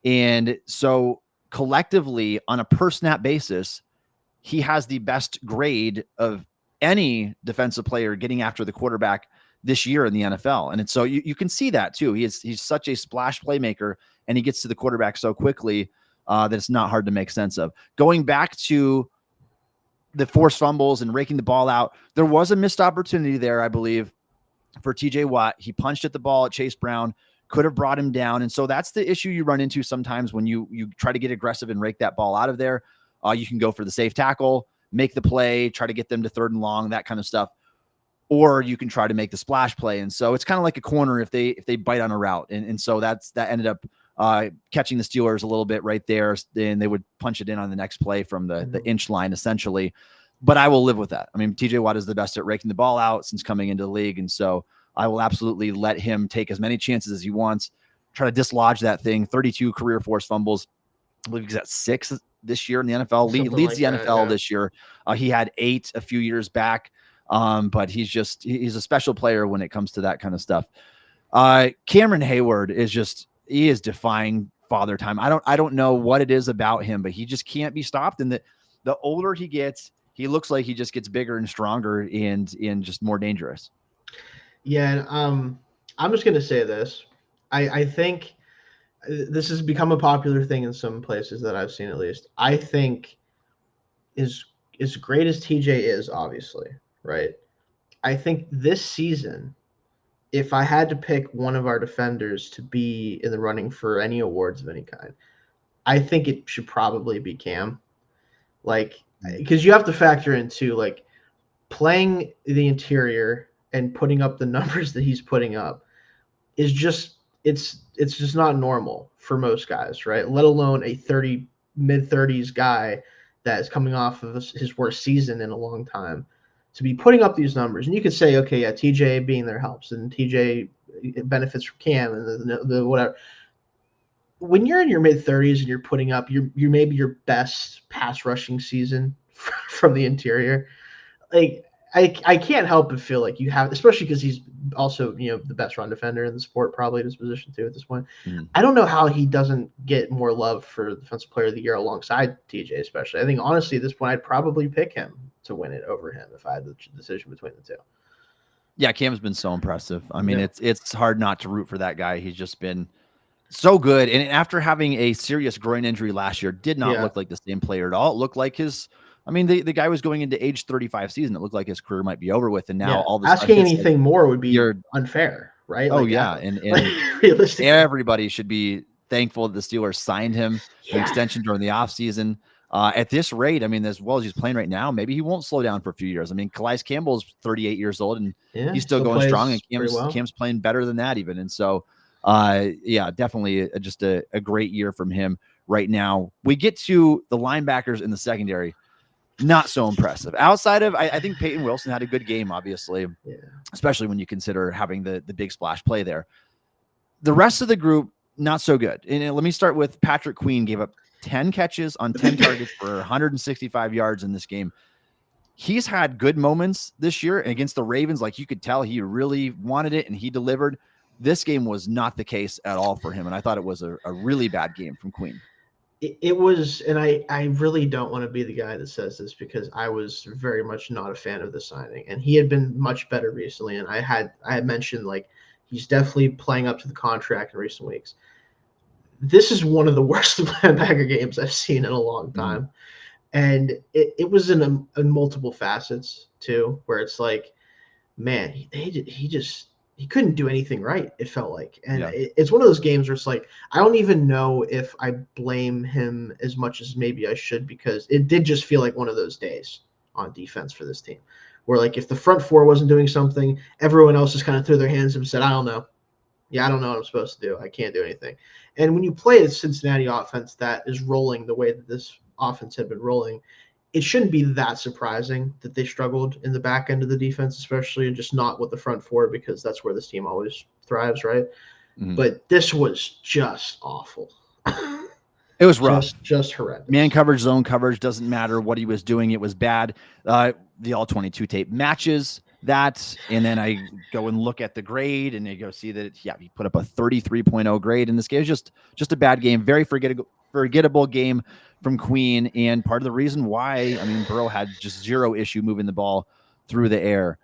And so collectively on a per snap basis, he has the best grade of any defensive player getting after the quarterback this year in the NFL. And so you can see that too. He's such a splash playmaker, and he gets to the quarterback so quickly that it's not hard to make sense of. Going back to the forced fumbles and raking the ball out, there was a missed opportunity there, I believe, for TJ Watt. He punched at the ball at Chase Brown, could have brought him down. And so that's the issue you run into sometimes when you try to get aggressive and rake that ball out of there. You can go for the safe tackle, make the play, try to get them to 3rd and long, that kind of stuff. Or you can try to make the splash play. And so it's kind of like a corner if they bite on a route. And so that ended up catching the Steelers a little bit right there. Then they would punch it in on the next play from the inch line, essentially. But I will live with that. I mean, TJ Watt is the best at raking the ball out since coming into the league. And so I will absolutely let him take as many chances as he wants, try to dislodge that thing. 32 career forced fumbles. I believe he's at 6 this year in the NFL. Leads the NFL this year. He had 8 a few years back. But he's a special player when it comes to that kind of stuff. Cameron Hayward he is defying father time. I don't know what it is about him, but he just can't be stopped. And the older he gets, he looks like he just gets bigger and stronger and just more dangerous. Yeah. And, I'm just going to say this. I think this has become a popular thing in some places that I've seen, at least. I think as great as TJ is, obviously, right? I think this season, if I had to pick one of our defenders to be in the running for any awards of any kind, I think it should probably be Cam. Because you have to factor into playing the interior and putting up the numbers that he's putting up is just it's just not normal for most guys, right? Let alone a mid-30s guy that is coming off of his worst season in a long time to be putting up these numbers. And you could say, okay, yeah, TJ being there helps, and TJ benefits from Cam and the whatever. When you're in your mid-30s and you're putting up your maybe your best pass rushing season from the interior, I can't help but feel like you have, especially because he's also the best run defender in the sport, probably in his position too at this point. I don't know how he doesn't get more love for Defensive Player of the Year alongside TJ, especially. I think honestly at this point I'd probably pick him to win it over him if I had the decision between the two. Yeah, Cam's been so impressive. I mean, it's hard not to root for that guy. He's just been so good. And after having a serious groin injury last year, did not look like the same player at all. It looked like the guy was going into age 35 season. It looked like his career might be over with. And now all this asking anything more would be unfair, right? Oh, yeah. And realistically, everybody should be thankful that the Steelers signed him an extension during the offseason. At this rate, I mean, as well as he's playing right now, maybe he won't slow down for a few years. I mean, Calais Campbell's 38 years old, and he's still going strong, and Cam's playing better than that even. And so, definitely just a great year from him right now. We get to the linebackers in the secondary. Not so impressive. Outside of, I think Peyton Wilson had a good game, obviously, especially when you consider having the big splash play there. The rest of the group, not so good. And let me start with Patrick Queen. Gave up 10 catches on 10 targets for 165 yards in this game. He's had good moments this year, and against the Ravens, like you could tell he really wanted it and he delivered. This game was not the case at all for him, and I thought it was a really bad game from Queen. it was, and I really don't want to be the guy that says this because I was very much not a fan of the signing, and he had been much better recently. And I had mentioned like he's definitely playing up to the contract in recent weeks. This is one of the worst linebacker games I've seen in a long time, and it was in multiple facets too, where it's like, man, he couldn't do anything right, it felt like. And it's one of those games where it's like, I don't even know if I blame him as much as maybe I should, because it did just feel like one of those days on defense for this team where, like, if the front four wasn't doing something, everyone else just kind of threw their hands up and said, I don't know. Yeah, I don't know what I'm supposed to do. I can't do anything. And when you play a Cincinnati offense that is rolling the way that this offense had been rolling, it shouldn't be that surprising that they struggled in the back end of the defense, especially, and just not with the front four, because that's where this team always thrives, right? But this was just awful. It was rough. Just horrendous. Man coverage, zone coverage, doesn't matter what he was doing. It was bad. The all-22 tape matches that, and then I go and look at the grade, and you go see that, he put up a 33.0 grade in this game. It was just a bad game, very forgettable game from Queen, and part of the reason why, Burrow had just zero issue moving the ball through the air.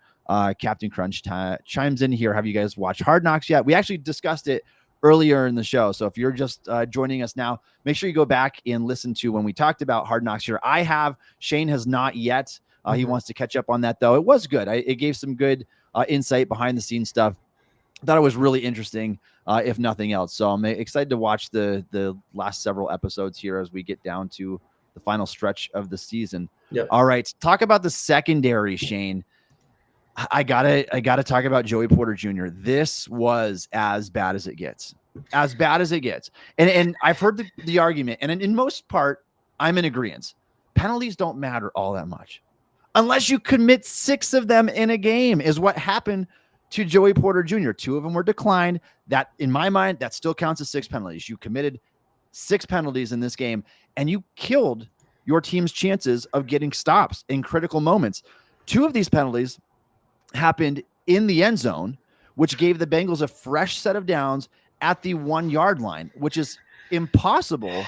Captain Crunch chimes in here. Have you guys watched Hard Knocks yet? We actually discussed it earlier in the show, so if you're just joining us now, make sure you go back and listen to when we talked about Hard Knocks here. I have. Shayne has not yet. He wants to catch up on that, though. It was good. It gave some good insight behind the scenes stuff. Thought it was really interesting, if nothing else. So I'm excited to watch the last several episodes here as we get down to the final stretch of the season. Yep. All right, talk about the secondary, Shayne. I gotta talk about Joey Porter Jr. This was as bad as it gets. As bad as it gets. And I've heard the argument, and in most part, I'm in agreement. Penalties don't matter all that much. Unless you commit 6 of them in a game, is what happened to Joey Porter Jr. 2 of them were declined. That, in my mind, that still counts as 6 penalties. You committed 6 penalties in this game, and you killed your team's chances of getting stops in critical moments. 2 of these penalties happened in the end zone, which gave the Bengals a fresh set of downs at the 1-yard line, which is impossible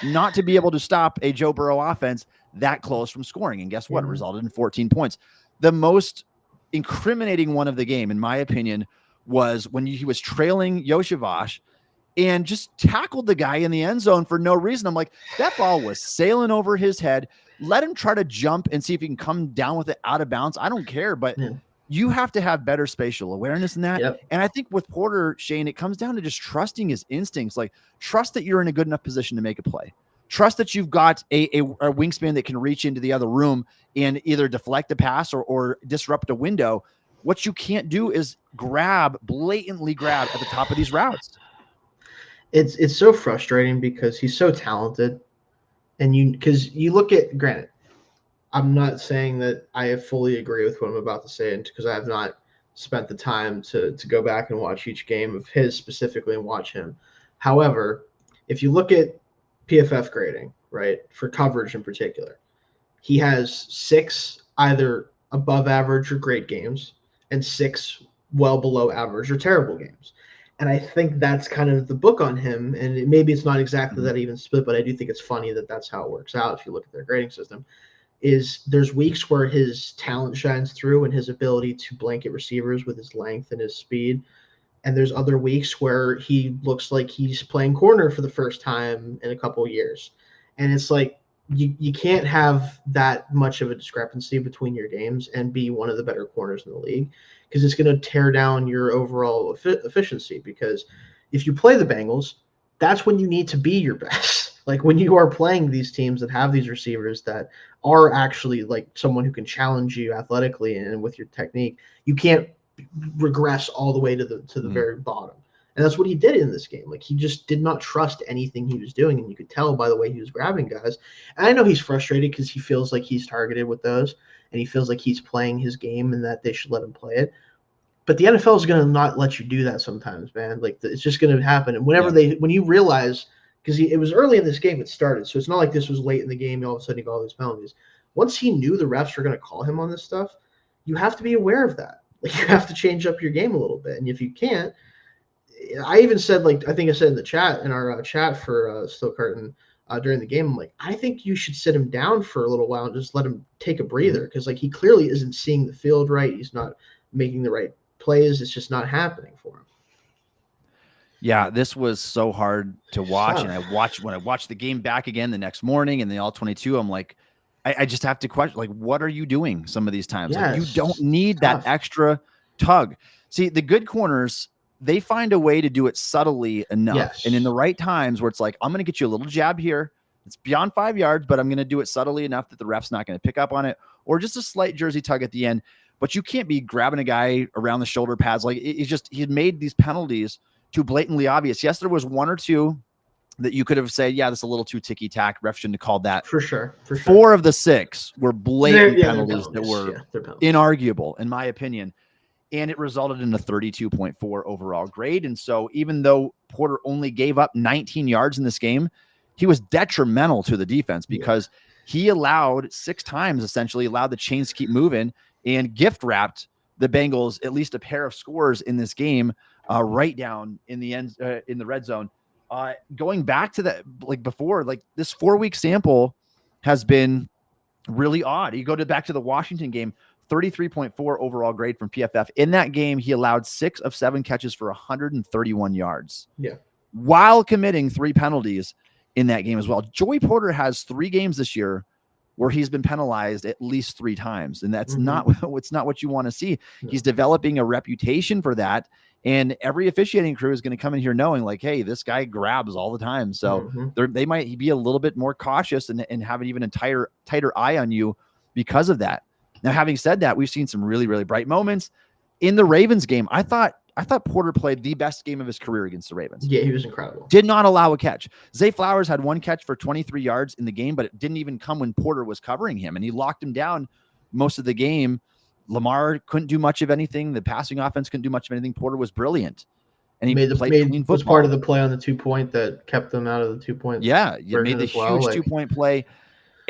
not to be able to stop a Joe Burrow offense that close from scoring. And guess what? It resulted in 14 points. The most incriminating one of the game, in my opinion, was when he was trailing Yoshavash and just tackled the guy in the end zone for no reason. I'm like, that ball was sailing over his head. Let him try to jump and see if he can come down with it out of bounds. I don't care, but you have to have better spatial awareness than that. Yep. And I think with Porter, Shayne, it comes down to just trusting his instincts. Like, trust that you're in a good enough position to make a play. Trust that you've got a wingspan that can reach into the other room and either deflect a pass or disrupt a window. What you can't do is blatantly grab at the top of these routes. It's so frustrating because he's so talented, and because you look at, granted, I'm not saying that I fully agree with what I'm about to say, because I have not spent the time to go back and watch each game of his specifically and watch him. However, if you look at PFF grading, right, for coverage in particular, he has 6 either above average or great games and 6 well below average or terrible games. And I think that's kind of the book on him. And maybe it's not exactly that even split, but I do think it's funny that that's how it works out if you look at their grading system. Is there's weeks where his talent shines through and his ability to blanket receivers with his length and his speed. And there's other weeks where he looks like he's playing corner for the first time in a couple of years. And it's like, you can't have that much of a discrepancy between your games and be one of the better corners in the league, because it's going to tear down your overall efficiency. Because if you play the Bengals, that's when you need to be your best. Like, when you are playing these teams that have these receivers that are actually like someone who can challenge you athletically and with your technique, you can't regress all the way to the very bottom. And that's what he did in this game. Like, he just did not trust anything he was doing, and you could tell by the way he was grabbing guys. And I know he's frustrated because he feels like he's targeted with those, and he feels like he's playing his game and that they should let him play it. But the NFL is going to not let you do that sometimes, man. Like, it's just going to happen. And when you realize, because it was early in this game it started, so it's not like this was late in the game, all of a sudden he got all these penalties. Once he knew the refs were going to call him on this stuff, you have to be aware of that. Like, you have to change up your game a little bit. And if you can't, I even said, like, I think I said in the chat, in our chat for Still Curtain, during the game. I'm like, I think you should sit him down for a little while and just let him take a breather, because like he clearly isn't seeing the field right. He's not making the right plays. It's just not happening for him. Yeah, this was so hard to watch. And when I watched the game back again the next morning and the all 22, I'm like, I just have to question, like, what are you doing some of these times? Yeah, like, you don't need that extra tug. See, the good corners, they find a way to do it subtly enough and in the right times where it's like, I'm going to get you a little jab here. It's beyond 5 yards, but I'm going to do it subtly enough that the ref's not going to pick up on it, or just a slight jersey tug at the end. But you can't be grabbing a guy around the shoulder pads. Like, he had made these penalties too blatantly obvious. Yes, there was one or two that you could have said, yeah, that's a little too ticky-tack. Ref shouldn't have called that. For sure. 4 of the 6 were blatant penalties that were inarguable, in my opinion. And it resulted in a 32.4 overall grade. And so even though Porter only gave up 19 yards in this game, he was detrimental to the defense because he allowed 6 times, essentially, allowed the chains to keep moving and gift-wrapped the Bengals at least a pair of scores in this game, right down in the end, in the red zone. Going back to that, like before, like this 4-week sample has been really odd. You go back to the Washington game, 33.4 overall grade from PFF. In that game, he allowed 6 of 7 catches for 131 yards. Yeah. While committing 3 penalties in that game as well. Joey Porter has 3 games this year where he's been penalized at least 3 times. And that's not what you want to see. No. He's developing a reputation for that. And every officiating crew is going to come in here knowing, like, hey, this guy grabs all the time. So they might be a little bit more cautious and have even a tighter eye on you because of that. Now, having said that, we've seen some really, really bright moments in the Ravens game. I thought Porter played the best game of his career against the Ravens. Yeah, he was incredible. Did not allow a catch. Zay Flowers had 1 catch for 23 yards in the game, but it didn't even come when Porter was covering him, and he locked him down most of the game. Lamar couldn't do much of anything. The passing offense couldn't do much of anything. Porter was brilliant. And he played clean football. Was part of the play on the 2-point that kept them out of the 2-point. Yeah, you made the huge 2-point play.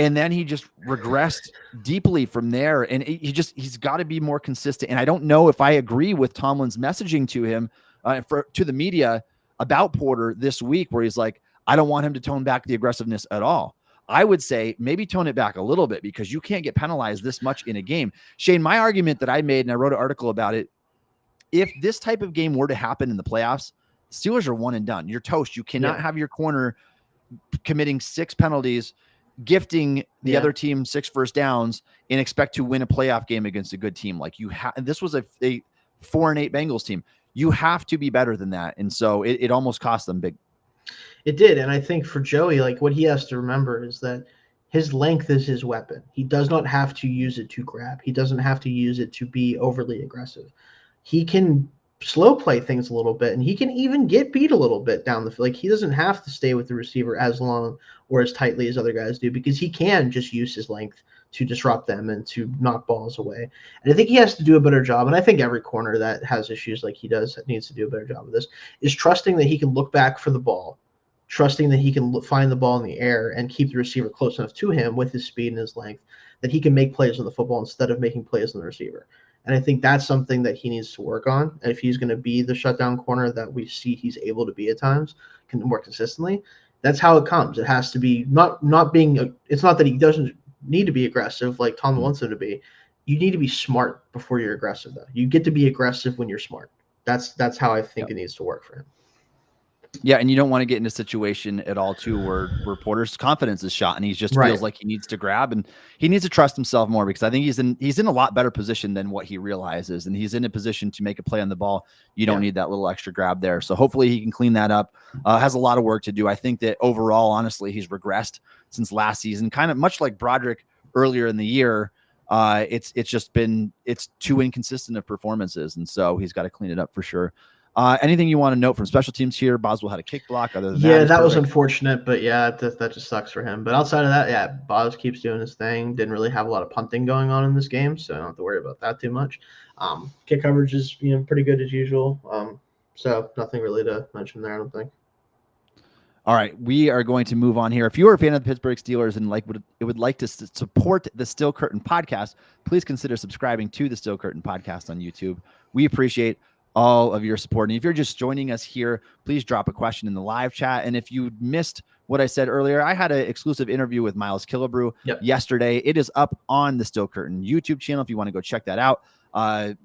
And then he just regressed deeply from there. And he's got to be more consistent. And I don't know if I agree with Tomlin's messaging to him, to the media about Porter this week, where he's like, I don't want him to tone back the aggressiveness at all. I would say maybe tone it back a little bit, because you can't get penalized this much in a game. Shayne, my argument that I made, and I wrote an article about it, if this type of game were to happen in the playoffs, Steelers are one and done. You're toast. You cannot have your corner committing 6 penalties, gifting the other team 6 first downs, and expect to win a playoff game against a good team. Like you have, this was a 4-8 Bengals team. You have to be better than that. And so it almost cost them big. It did. And I think for Joey, like what he has to remember is that his length is his weapon. He does not have to use it to grab. He doesn't have to use it to be overly aggressive. He can slow play things a little bit, and he can even get beat a little bit down the field. Like he doesn't have to stay with the receiver as long or as tightly as other guys do, because he can just use his length to disrupt them and to knock balls away. And I think he has to do a better job. And I think every corner that has issues like he does needs to do a better job of this, is trusting that he can look back for the ball, trusting that he can find the ball in the air and keep the receiver close enough to him with his speed and his length that he can make plays on the football instead of making plays on the receiver. And I think that's something that he needs to work on. And if he's going to be the shutdown corner that we see he's able to be at times, more consistently, that's how it comes. It has to be not being it's not that he doesn't need to be aggressive like Tom wants him to be. You need to be smart before you're aggressive, though. You get to be aggressive when you're smart. That's how I think it needs to work for him. Yeah, and you don't want to get in a situation at all too where Porter's confidence is shot and he just feels like he needs to grab, and he needs to trust himself more, because I think he's in a lot better position than what he realizes, and he's in a position to make a play on the ball. You don't need that little extra grab there. So hopefully he can clean that up. Has a lot of work to do. I think that overall, honestly, he's regressed since last season, kind of much like Broderick earlier in the year. It's too inconsistent of performances, and so he's got to clean it up for sure. Anything you want to note from special teams here? Boswell had a kick block. Other than that was unfortunate, but that just sucks for him. But outside of that, Bos keeps doing his thing. Didn't really have a lot of punting going on in this game, so I don't have to worry about that too much. Kick coverage is pretty good as usual. So nothing really to mention there, I don't think. All right, we are going to move on here. If you are a fan of the Pittsburgh Steelers and would like to support the Steel Curtain podcast, please consider subscribing to the Steel Curtain podcast on YouTube. We appreciate all of your support. And if you're just joining us here, please drop a question in the live chat. And if you missed what I said earlier, I had an exclusive interview with Myles Killebrew yesterday. It is up on the Still Curtain YouTube channel if you want to go check that out.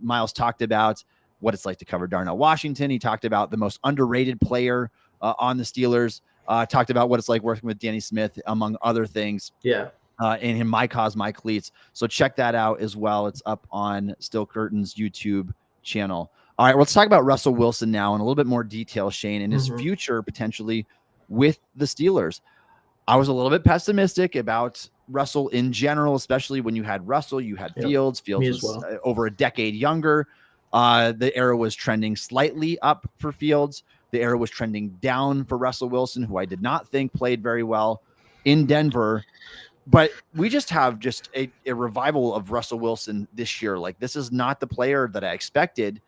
Myles talked about what it's like to cover Darnell Washington. He talked about the most underrated player on the Steelers. Talked about what it's like working with Danny Smith, among other things. Yeah. And in My Cause, My Cleats. So check that out as well. It's up on Still Curtain's YouTube channel. All right, let's talk about Russell Wilson now in a little bit more detail, Shayne, and his future potentially with the Steelers. I was a little bit pessimistic about Russell in general, especially when you had Russell, you had Fields. Fields was over a decade younger. The arrow was trending slightly up for Fields. The arrow was trending down for Russell Wilson, who I did not think played very well in Denver. But we just have a revival of Russell Wilson this year. Like, this is not the player that I expected.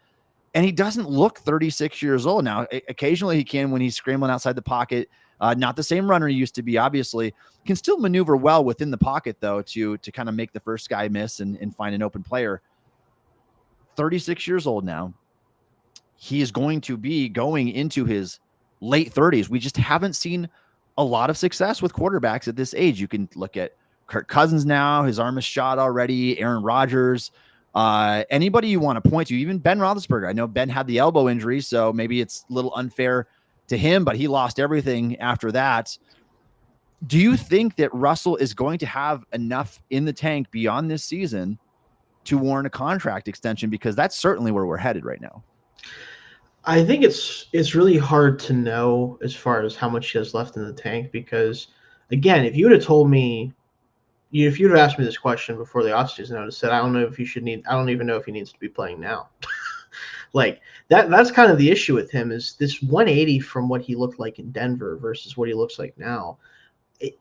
And he doesn't look 36 years old now. Occasionally he can when he's scrambling outside the pocket. Not the same runner he used to be, obviously. Can still maneuver well within the pocket, though, to kind of make the first guy miss and find an open player. 36 years old now. He is going to be going into his late 30s. We just haven't seen a lot of success with quarterbacks at this age. You can look at Kirk Cousins now. His arm is shot already. Aaron Rodgers. Anybody you want to point to, even Ben Roethlisberger. I know Ben had the elbow injury, so maybe it's a little unfair to him, but he lost everything after that. Do you think that Russell is going to have enough in the tank beyond this season to warrant a contract extension? Because that's certainly where we're headed right now. I think it's really hard to know as far as how much he has left in the tank, because, again, if you would have told me, if you'd have asked me this question before the offseason, I would have said, I don't even know if he needs to be playing now. Like, that's kind of the issue with him, is this 180 from what he looked like in Denver versus what he looks like now.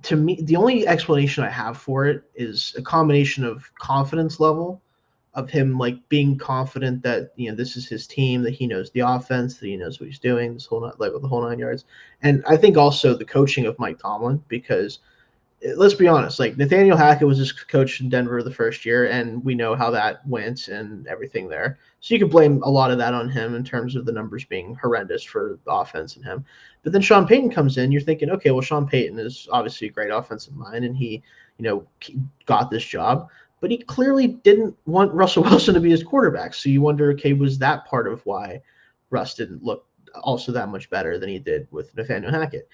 To me, the only explanation I have for it is a combination of confidence level, of him like being confident that, this is his team, that he knows the offense, that he knows what he's doing, with the whole 9 yards. And I think also the coaching of Mike Tomlin, because let's be honest, like, Nathaniel Hackett was his coach in Denver the first year, and we know how that went and everything there. So you could blame a lot of that on him in terms of the numbers being horrendous for the offense and him. But then Sean Payton comes in, you're thinking, okay, well, Sean Payton is obviously a great offensive mind, and he, got this job. But he clearly didn't want Russell Wilson to be his quarterback. So you wonder, okay, was that part of why Russ didn't look also that much better than he did with Nathaniel Hackett?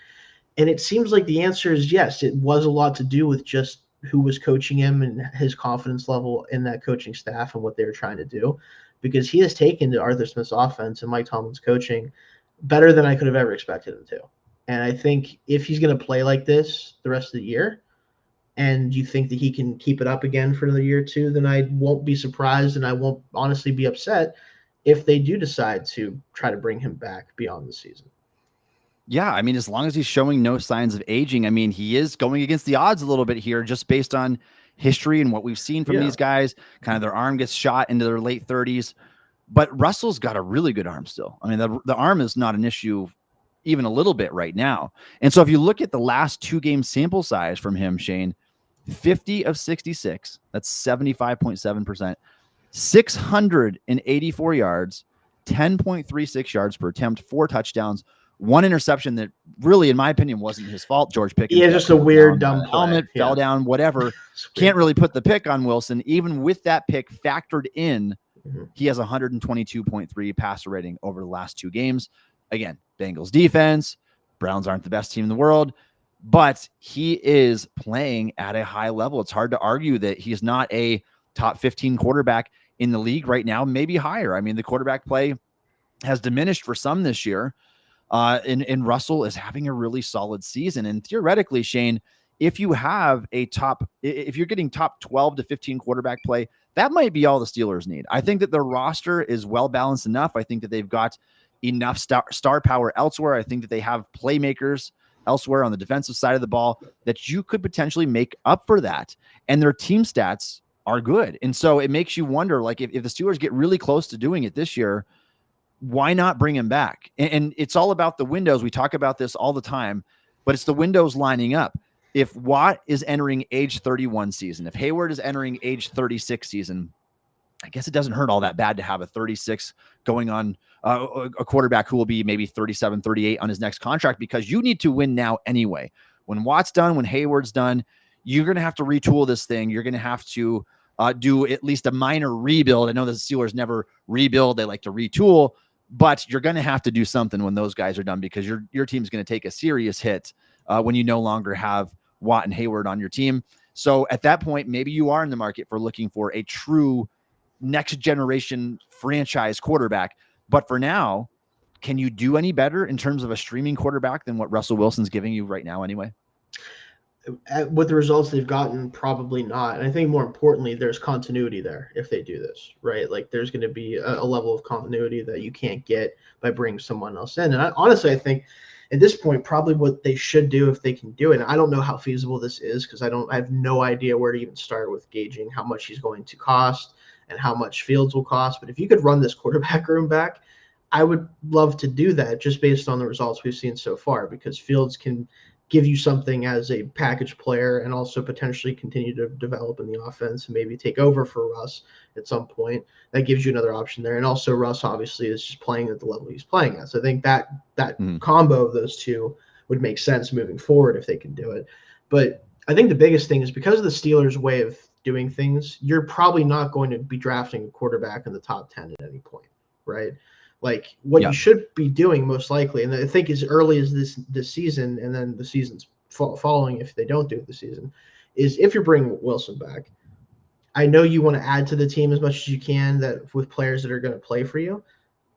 And it seems like the answer is yes. It was a lot to do with just who was coaching him and his confidence level in that coaching staff and what they were trying to do, because he has taken to Arthur Smith's offense and Mike Tomlin's coaching better than I could have ever expected him to. And I think if he's going to play like this the rest of the year, and you think that he can keep it up again for another year or two, then I won't be surprised, and I won't honestly be upset if they do decide to try to bring him back beyond the season. Yeah, I mean, as long as he's showing no signs of aging, I mean, he is going against the odds a little bit here, just based on history and what we've seen from these guys. Kind of their arm gets shot into their late 30s. But Russell's got a really good arm still. I mean, the arm is not an issue even a little bit right now. And so if you look at the last 2 game sample size from him, Shayne, 50 of 66, that's 75.7%, 684 yards, 10.36 yards per attempt, 4 touchdowns, 1 interception that really, in my opinion, wasn't his fault. George Pickens. Yeah, just a weird, dumb play. Helmet fell down, whatever. Can't really put the pick on Wilson. Even with that pick factored in, he has 122.3 passer rating over the last 2 games. Again, Bengals defense. Browns aren't the best team in the world, but he is playing at a high level. It's hard to argue that he's not a top 15 quarterback in the league right now, maybe higher. I mean, the quarterback play has diminished for some this year. And Russell is having a really solid season. And theoretically, Shayne, if you're getting top 12 to 15 quarterback play, that might be all the Steelers need. I think that their roster is well balanced enough. I think that they've got enough star power elsewhere. I think that they have playmakers elsewhere on the defensive side of the ball that you could potentially make up for that. And their team stats are good. And so it makes you wonder, like, if the Steelers get really close to doing it this year, why not bring him back? And it's all about the windows. We talk about this all the time, but it's the windows lining up. If Watt is entering age 31 season, if Hayward is entering age 36 season, I guess it doesn't hurt all that bad to have a 36 going on a quarterback who will be maybe 37, 38 on his next contract, because you need to win now anyway. When Watt's done, when Hayward's done, you're going to have to retool this thing. You're going to have to do at least a minor rebuild. I know the Steelers never rebuild. They like to retool, but you're going to have to do something when those guys are done, because your team's going to take a serious hit when you no longer have Watt and Hayward on your team. So at that point, maybe you are in the market for looking for a true next generation franchise quarterback. But for now, can you do any better in terms of a streaming quarterback than what Russell Wilson's giving you right now anyway? With the results they've gotten, probably not. And I think more importantly, there's continuity there if they do this, right? Like there's going to be a level of continuity that you can't get by bringing someone else in. And honestly, I think at this point, probably what they should do if they can do it. And I don't know how feasible this is, because I have no idea where to even start with gauging how much he's going to cost and how much Fields will cost. But if you could run this quarterback room back, I would love to do that just based on the results we've seen so far, because Fields can give you something as a package player and also potentially continue to develop in the offense and maybe take over for Russ at some point. That gives you another option there. And also Russ obviously is just playing at the level he's playing at. So I think that combo of those two would make sense moving forward if they can do it. But I think the biggest thing is, because of the Steelers' way of doing things, you're probably not going to be drafting a quarterback in the top 10 at any point, right? Like what you should be doing most likely, and I think as early as this season, and then the seasons following, if they don't do it this season, is if you're bringing Wilson back, I know you want to add to the team as much as you can that with players that are going to play for you,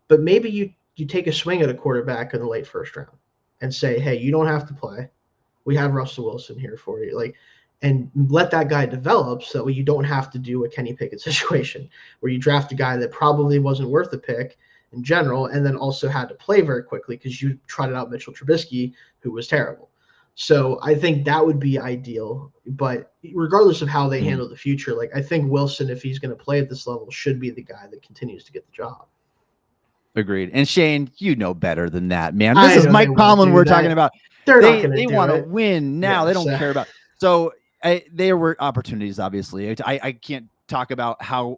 but maybe you take a swing at a quarterback in the late first round and say, hey, you don't have to play. We have Russell Wilson here for you. Like, and let that guy develop so you don't have to do a Kenny Pickett situation where you draft a guy that probably wasn't worth the pick in general, and then also had to play very quickly because you trotted out Mitchell Trubisky, who was terrible. So I think that would be ideal. But regardless of how they handle the future, like I think Wilson, if he's going to play at this level, should be the guy that continues to get the job. Agreed. And Shayne, you know better than that, man. This is Mike Tomlin we're talking about. They want to win now. They don't care about. So there were opportunities, obviously. I can't talk about how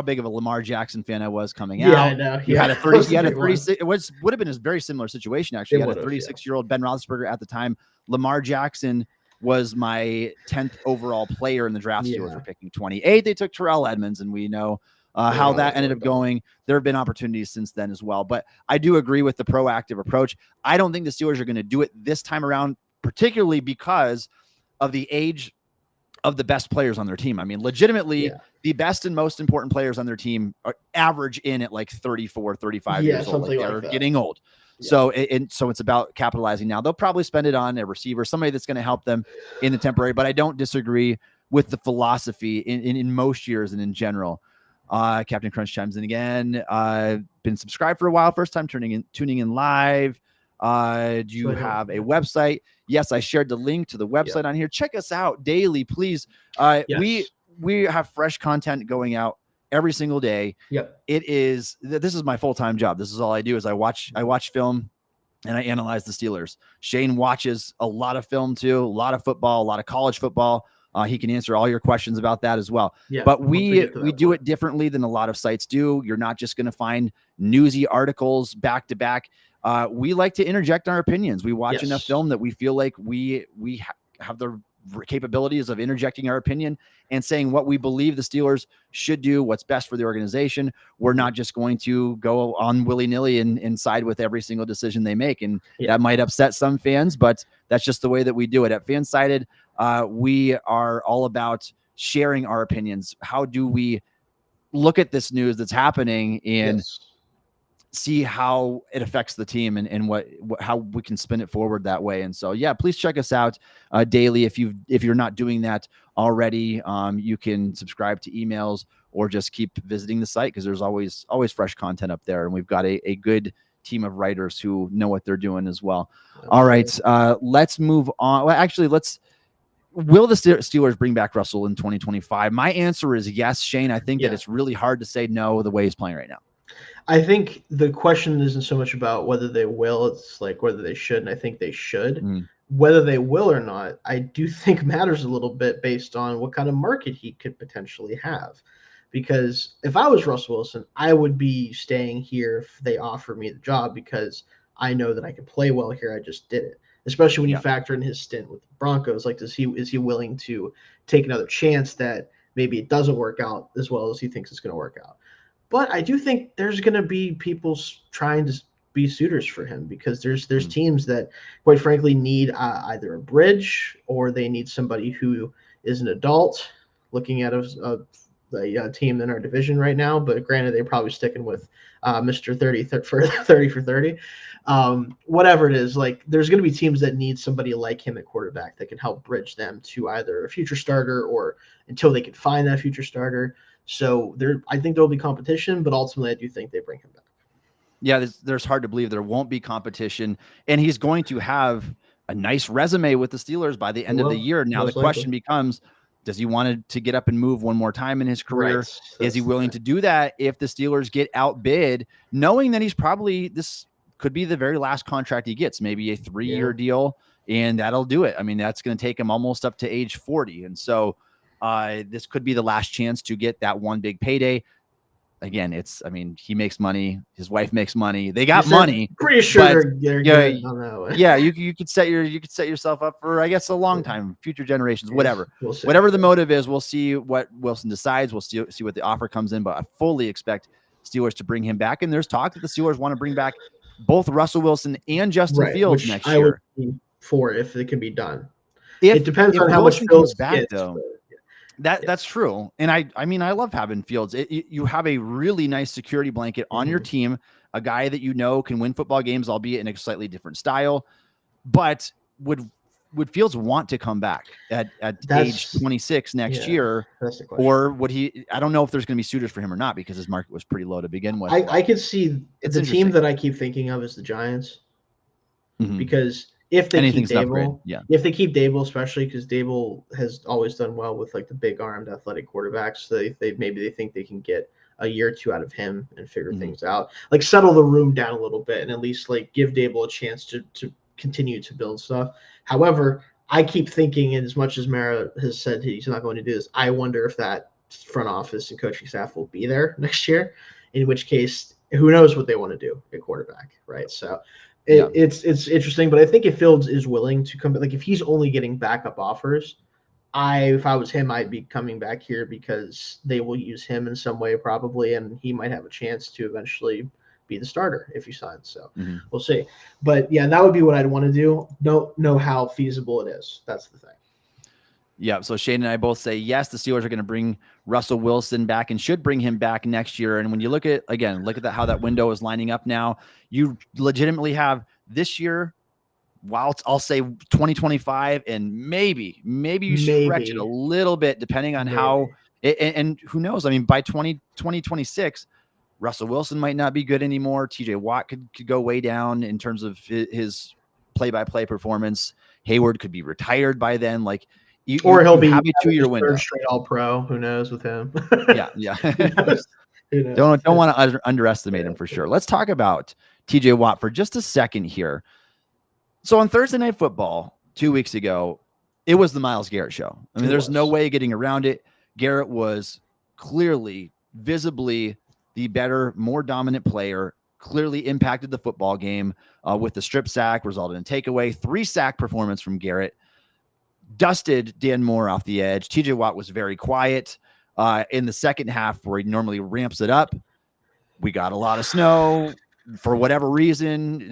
big of a Lamar Jackson fan I was coming out. I know. You had a 36. It would have been a very similar situation, actually. You had a 36-year-old Ben Roethlisberger at the time. Lamar Jackson was my 10th overall player in the draft. Steelers were picking 28. They took Terrell Edmonds, and we know how that ended up going. There have been opportunities since then as well. But I do agree with the proactive approach. I don't think the Steelers are going to do it this time around, particularly because of the age of the best players on their team. I mean, legitimately, the best and most important players on their team are average in at like 34, 35 years old. Like they're getting old. So it's about capitalizing now. They'll probably spend it on a receiver, somebody that's going to help them in the temporary, but I don't disagree with the philosophy in most years and in general. Captain Crunch chimes in again. Been subscribed for a while. First time tuning in live. Do you have a website? Yes, I shared the link to the website on here. Check us out daily, please. We have fresh content going out every single day. This is my full-time job. This is all I do is I watch film and I analyze the Steelers. Shayne watches a lot of film too, a lot of football, a lot of college football. He can answer all your questions about that as well. But we do it differently than a lot of sites do. You're not just going to find newsy articles back to back. We like to interject our opinions. We watch enough film that we feel like we have the capabilities of interjecting our opinion and saying what we believe the Steelers should do, what's best for the organization. We're not just going to go on willy-nilly and side with every single decision they make. And that might upset some fans, but that's just the way that we do it. At Fansided, we are all about sharing our opinions. How do we look at this news that's happening and see how it affects the team and how we can spin it forward that way. And so, please check us out daily. If you're not doing that already, you can subscribe to emails or just keep visiting the site, because there's always fresh content up there. And we've got a good team of writers who know what they're doing as well. All right. Let's move on. Well, actually, will the Steelers bring back Russell in 2025? My answer is yes, Shayne. I think that it's really hard to say no the way he's playing right now. I think the question isn't so much about whether they will, it's like whether they should, and I think they should. Whether they will or not, I do think matters a little bit based on what kind of market he could potentially have. Because if I was Russell Wilson, I would be staying here if they offer me the job because I know that I can play well here. I just did it. Especially when you factor in his stint with the Broncos. Like, is he willing to take another chance that maybe it doesn't work out as well as he thinks it's going to work out? But I do think there's going to be people trying to be suitors for him because there's teams that, quite frankly, need either a bridge or they need somebody who is an adult looking at a team in our division right now. But granted, they're probably sticking with Mr. 30 for 30 for 30. Whatever it is, like there's going to be teams that need somebody like him at quarterback that can help bridge them to either a future starter or until they can find that future starter. So I think there'll be competition, but ultimately I do think they bring him back. Yeah, there's hard to believe there won't be competition, and he's going to have a nice resume with the Steelers by the end of the year. Now the question becomes, does he want to get up and move one more time in his career? Right. Is he willing to do that if the Steelers get outbid, knowing that he's probably, this could be the very last contract he gets, maybe a 3-year deal, and that'll do it. I mean, that's going to take him almost up to age 40. And so this could be the last chance to get that one big payday. Again, he makes money. His wife makes money. They got money. Pretty sure they're good on that one. Yeah, you could set yourself up for, I guess, a long time, future generations, whatever. Whatever the motive is, we'll see what Wilson decides. We'll see what the offer comes in, but I fully expect Steelers to bring him back. And there's talk that the Steelers want to bring back both Russell Wilson and Justin Fields next year. I would be for if it can be done. It depends on how much Fields back, though. That's true. And I mean, I love having Fields. You have a really nice security blanket on your team, a guy that can win football games, albeit in a slightly different style. But would Fields want to come back at age 26 next year? Or would he? I don't know if there's going to be suitors for him or not because his market was pretty low to begin with. I could see the team that I keep thinking of is the Giants. Because if they keep Dable, especially because Dable has always done well with like the big armed athletic quarterbacks, maybe they think they can get a year or two out of him and figure things out, like settle the room down a little bit and at least like give Dable a chance to continue to build stuff. However, I keep thinking, and as much as Mara has said he's not going to do this, I wonder if that front office and coaching staff will be there next year, in which case, who knows what they want to do at quarterback, right? So it's interesting, but I think if Fields is willing to come, like if he's only getting backup offers, if I was him, I'd be coming back here because they will use him in some way probably, and he might have a chance to eventually be the starter if he signs. So we'll see. But yeah, that would be what I'd want to do. Don't know how feasible it is. That's the thing. Yeah. So Shayne and I both say yes, the Steelers are going to bring Russell Wilson back and should bring him back next year. And when you look at that, how that window is lining up now, you legitimately have this year, I'll say 2025, and maybe you stretch it a little bit depending on how, and who knows? I mean, by 2026, Russell Wilson might not be good anymore. TJ Watt could go way down in terms of his play-by-play performance. Hayward could be retired by then. Like, he'll be have a 2-year window. Straight all pro. Who knows with him? Yeah. Don't want to underestimate him for sure. Let's talk about TJ Watt for just a second here. So on Thursday Night Football 2 weeks ago, it was the Myles Garrett show. I mean, there's no way getting around it. Garrett was clearly, visibly the better, more dominant player, clearly impacted the football game with the strip sack, resulted in takeaway, 3-sack performance from Garrett. Dusted Dan Moore off the edge. TJ Watt was very quiet in the second half where he normally ramps it up. We got a lot of snow for whatever reason.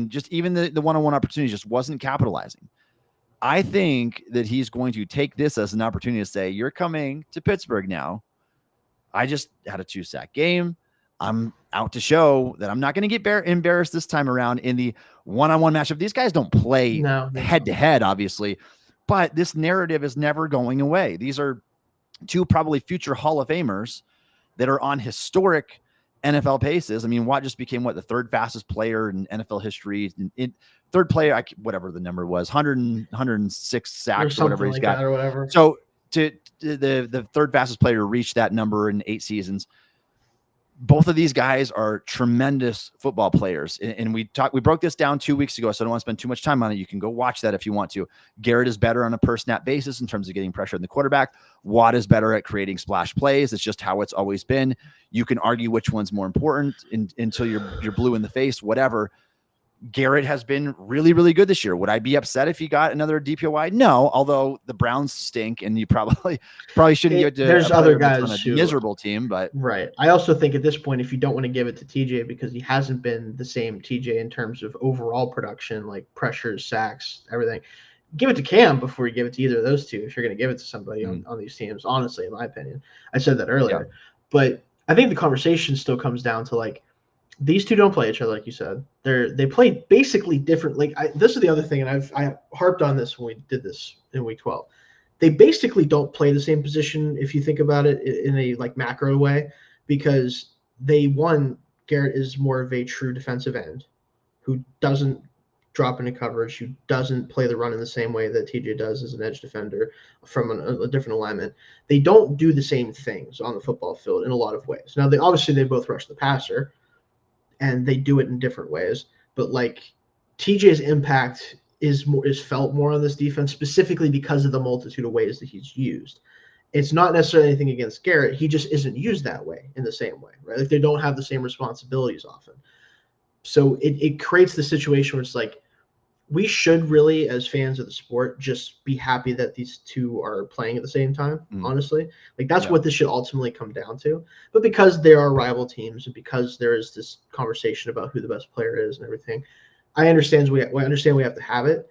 Just even the one-on-one opportunity just wasn't capitalizing. I think that he's going to take this as an opportunity to say, you're coming to Pittsburgh now. I just had a 2-sack game. I'm out to show that I'm not going to get embarrassed this time around in the one-on-one matchup. These guys don't play head-to-head, obviously. But this narrative is never going away. These are two probably future Hall of Famers that are on historic NFL paces. I mean, Watt just became the third fastest player in NFL history. Third player, whatever the number was, 106 sacks or whatever he's got. Or whatever. So the third fastest player to reach that number in 8 seasons. both of these guys are tremendous football players. And we broke this down 2 weeks ago, so I don't want to spend too much time on it. You can go watch that if you want to. Garrett is better on a per snap basis in terms of getting pressure on the quarterback. Watt is better at creating splash plays. It's just how it's always been. You can argue which one's more important until you're blue in the face, whatever. Garrett has been really, really good this year. Would I be upset if he got another DPOY? No, although the Browns stink and you probably shouldn't give it to there's other guys on a miserable team, but right. I also think at this point, if you don't want to give it to TJ because he hasn't been the same TJ in terms of overall production, like pressures, sacks, everything, give it to Cam before you give it to either of those two. If you're going to give it to somebody on these teams, honestly, in my opinion, I said that earlier, but I think the conversation still comes down to like, these two don't play each other, like you said. They play basically different. Like this is the other thing, and I harped on this when we did this in week 12. They basically don't play the same position if you think about it in a like macro way, because Garrett is more of a true defensive end who doesn't drop into coverage, who doesn't play the run in the same way that TJ does as an edge defender from a different alignment. They don't do the same things on the football field in a lot of ways. Now, they both rush the passer, and they do it in different ways. But like TJ's impact is felt more on this defense, specifically because of the multitude of ways that he's used. It's not necessarily anything against Garrett. He just isn't used that way in the same way, right? Like they don't have the same responsibilities often. So it creates the situation where it's like, we should really, as fans of the sport, just be happy that these two are playing at the same time, honestly. Like, that's what this should ultimately come down to. But because they are rival teams and because there is this conversation about who the best player is and everything, I understand we have to have it.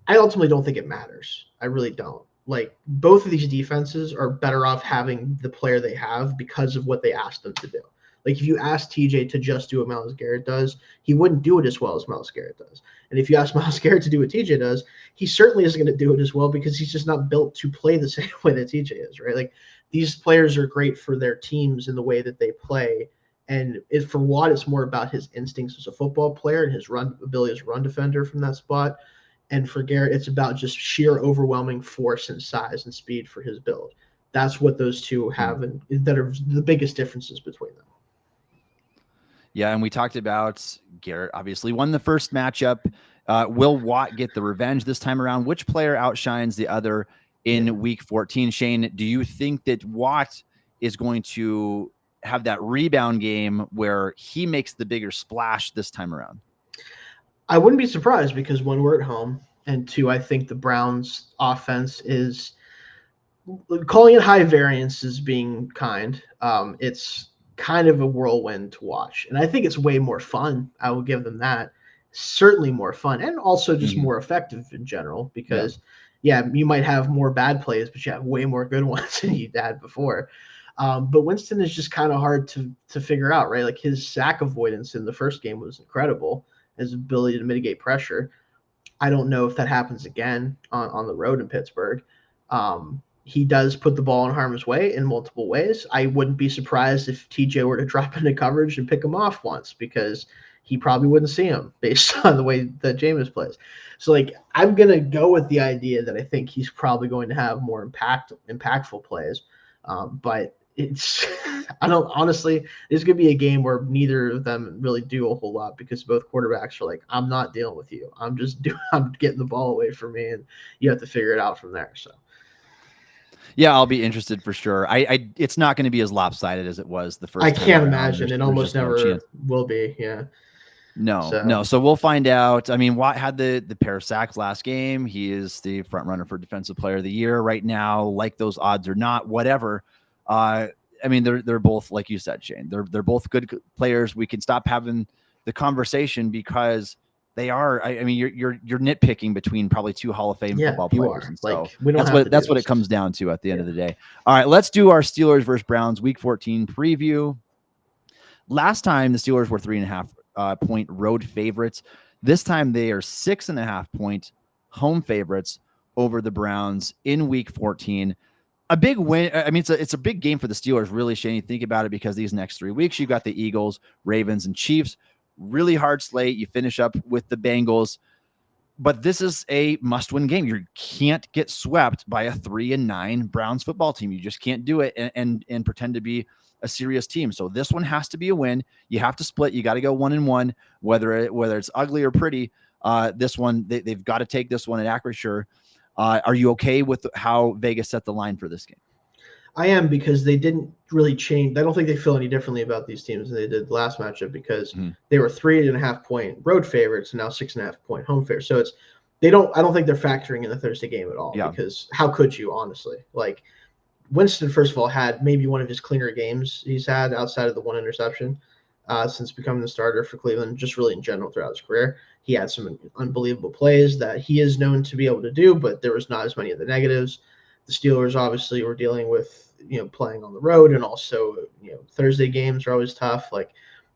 I ultimately don't think it matters. I really don't. Like, both of these defenses are better off having the player they have because of what they asked them to do. Like, if you ask TJ to just do what Myles Garrett does, he wouldn't do it as well as Myles Garrett does. And if you ask Myles Garrett to do what TJ does, he certainly isn't going to do it as well because he's just not built to play the same way that TJ is, right? Like, these players are great for their teams in the way that they play. And for Watt, it's more about his instincts as a football player and his ability as a run defender from that spot. And for Garrett, it's about just sheer overwhelming force and size and speed for his build. That's what those two have, and that are the biggest differences between them. Yeah, and we talked about Garrett obviously won the first matchup. Will Watt get the revenge this time around? Which player outshines the other in week 14? Shayne, do you think that Watt is going to have that rebound game where he makes the bigger splash this time around? I wouldn't be surprised because one, we're at home, and two, I think the Browns offense is calling it high variance is being kind. It's kind of a whirlwind to watch, and I think it's way more fun. I will give them that. Certainly more fun, and also just more effective in general because you might have more bad plays, but you have way more good ones than you had before. But Winston is just kind of hard to figure out, right? Like his sack avoidance in the first game was incredible. His ability to mitigate pressure. I don't know if that happens again on the road in Pittsburgh. He does put the ball in harm's way in multiple ways. I wouldn't be surprised if TJ were to drop into coverage and pick him off once because he probably wouldn't see him based on the way that Jameis plays. So, like, I'm going to go with the idea that I think he's probably going to have more impactful plays. But honestly, it's going to be a game where neither of them really do a whole lot because both quarterbacks are like, I'm not dealing with you. I'm getting the ball away from me, and you have to figure it out from there. So. Yeah, I'll be interested for sure. It's not going to be as lopsided as it was the first. I can't imagine. It almost never will be. Yeah. No. So we'll find out. I mean, Watt had the pair of sacks last game. He is the front runner for Defensive Player of the Year right now. Like those odds or not, whatever. I mean, they're both, like you said, Shayne. They're both good players. We can stop having the conversation because they are. I mean, you're nitpicking between probably two Hall of Fame football players. And so that's what it comes down to at the end of the day. All right, let's do our Steelers versus Browns Week 14 preview. Last time the Steelers were 3.5 point road favorites. This time they are 6.5 point home favorites over the Browns in Week 14. A big win. I mean, it's a big game for the Steelers, really, Shayne. You think about it because these next 3 weeks you got the Eagles, Ravens, and Chiefs. Really hard slate. You finish up with the Bengals, but this is a must-win game. You can't get swept by a 3-9 Browns football team. You just can't do it and pretend to be a serious team. So this one has to be a win. You have to split. You got to go 1-1, whether it's ugly or pretty. This one, they've got to take this one at Acrisure. Are you okay with how Vegas set the line for this game? I am, because they didn't really change. I don't think they feel any differently about these teams than they did the last matchup, because they were 3.5-point road favorites and now 6.5-point home favorites. So I don't think they're factoring in the Thursday game at all, because how could you, honestly? Like, Winston, first of all, had maybe one of his cleaner games he's had outside of the one interception since becoming the starter for Cleveland, just really in general throughout his career. He had some unbelievable plays that he is known to be able to do, but there was not as many of the negatives. The Steelers obviously were dealing with, playing on the road, and also, Thursday games are always tough. Like,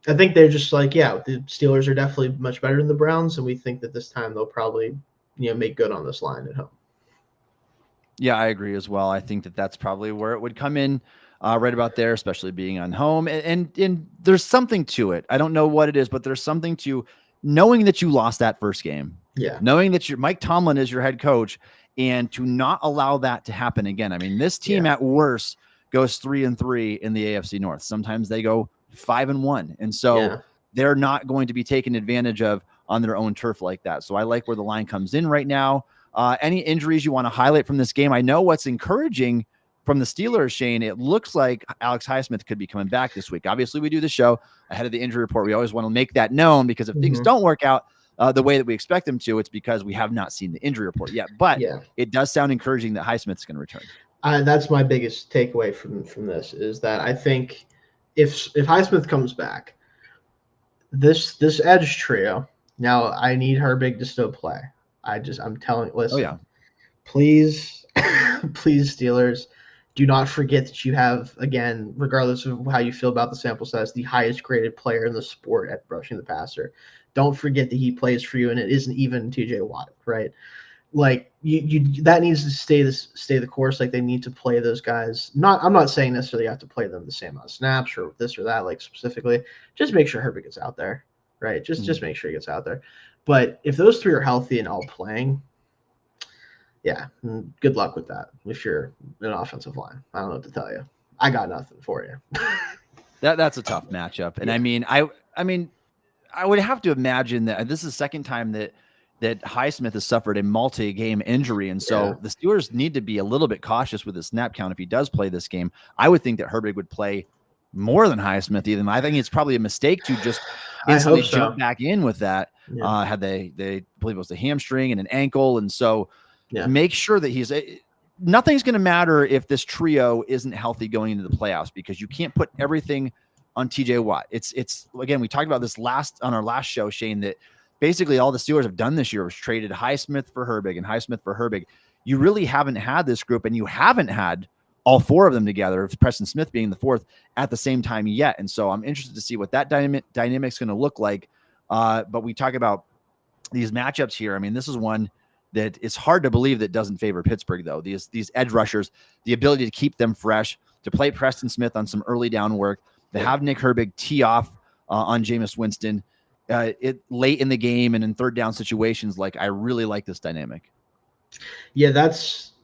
I think they're just like, the Steelers are definitely much better than the Browns, and we think that this time they'll probably, make good on this line at home. Yeah, I agree as well. I think that's probably where it would come in, right about there, especially being on home. And there's something to it. I don't know what it is, but there's something to knowing that you lost that first game. Yeah. Knowing that Mike Tomlin is your head coach, and to not allow that to happen again. I mean, this team at worst goes 3-3 in the AFC North. Sometimes they go 5-1. And so they're not going to be taken advantage of on their own turf like that. So I like where the line comes in right now. Any injuries you want to highlight from this game? I know what's encouraging from the Steelers, Shayne. It looks like Alex Highsmith could be coming back this week. Obviously, we do the show ahead of the injury report. We always want to make that known, because if things don't work out the way that we expect them to, it's because we have not seen the injury report yet. But it does sound encouraging that Highsmith's going to return. That's my biggest takeaway from this, is that I think if Highsmith comes back, this edge trio. Now I need Herbig to still play. I'm telling, listen, please, please, Steelers, do not forget that you have, again, regardless of how you feel about the sample size, the highest graded player in the sport at rushing the passer. Don't forget that he plays for you, and it isn't even TJ Watt, right? Like, you that needs to stay the course. Like, they need to play those guys. I'm not saying necessarily you have to play them the same amount of snaps or this or that, like, specifically. Just make sure Herbig gets out there, right? Just make sure he gets out there. But if those three are healthy and all playing, good luck with that if you're an offensive line. I don't know what to tell you. I got nothing for you. That's a tough matchup. And I mean, I would have to imagine that this is the second time that Highsmith has suffered a multi-game injury. And so the Steelers need to be a little bit cautious with the snap count if he does play this game. I would think that Herbig would play more than Highsmith even. I think it's probably a mistake to just instantly jump back in with that. Had they believe it was a hamstring and an ankle. And so make sure that nothing's going to matter if this trio isn't healthy going into the playoffs, because you can't put everything on TJ Watt. It's again, we talked about this on our last show, Shayne, that basically all the Steelers have done this year was traded Highsmith for Herbig and Highsmith for Herbig. You really haven't had this group, and you haven't had all four of them together, Preston Smith being the fourth, at the same time yet. And so I'm interested to see what that dynamic's going to look like. But we talk about these matchups here. I mean, this is one that it's hard to believe that doesn't favor Pittsburgh, though. These edge rushers, the ability to keep them fresh, to play Preston Smith on some early down work, to have Nick Herbig tee off on Jameis Winston late in the game and in third down situations. Like, I really like this dynamic. Yeah,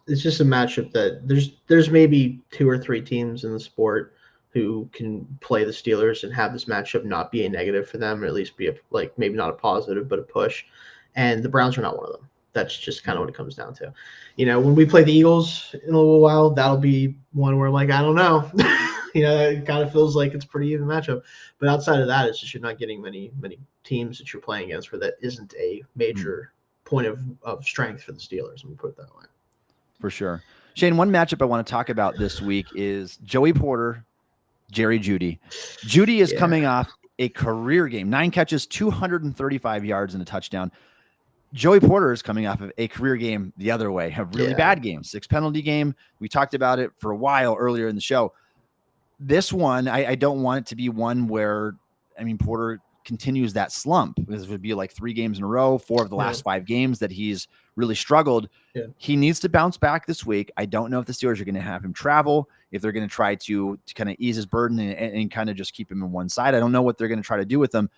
it's just a matchup that there's maybe 2 or 3 teams in the sport who can play the Steelers and have this matchup not be a negative for them, or at least be maybe not a positive, but a push. And the Browns are not one of them. That's just kind of what it comes down to. When we play the Eagles in a little while, that'll be one where I don't know. It kind of feels like it's a pretty even matchup. But outside of that, it's just you're not getting many teams that you're playing against where that isn't a major point of strength for the Steelers. Let me put it that way. For sure. Shayne, one matchup I want to talk about this week is Joey Porter, Jerry Jeudy. Jeudy is coming off a career game, 9 catches, 235 yards and a touchdown. Joey Porter is coming off of a career game the other way, a really bad game, 6 penalty game. We talked about it for a while earlier in the show. This one, I don't want it to be one where, Porter continues that slump. This would be like 3 games in a row, 4 of the last 5 games that he's really struggled. Yeah. He needs to bounce back this week. I don't know if the Steelers are going to have him travel, if they're going to try to kind of ease his burden and kind of just keep him on one side. I don't know what they're going to try to do with him,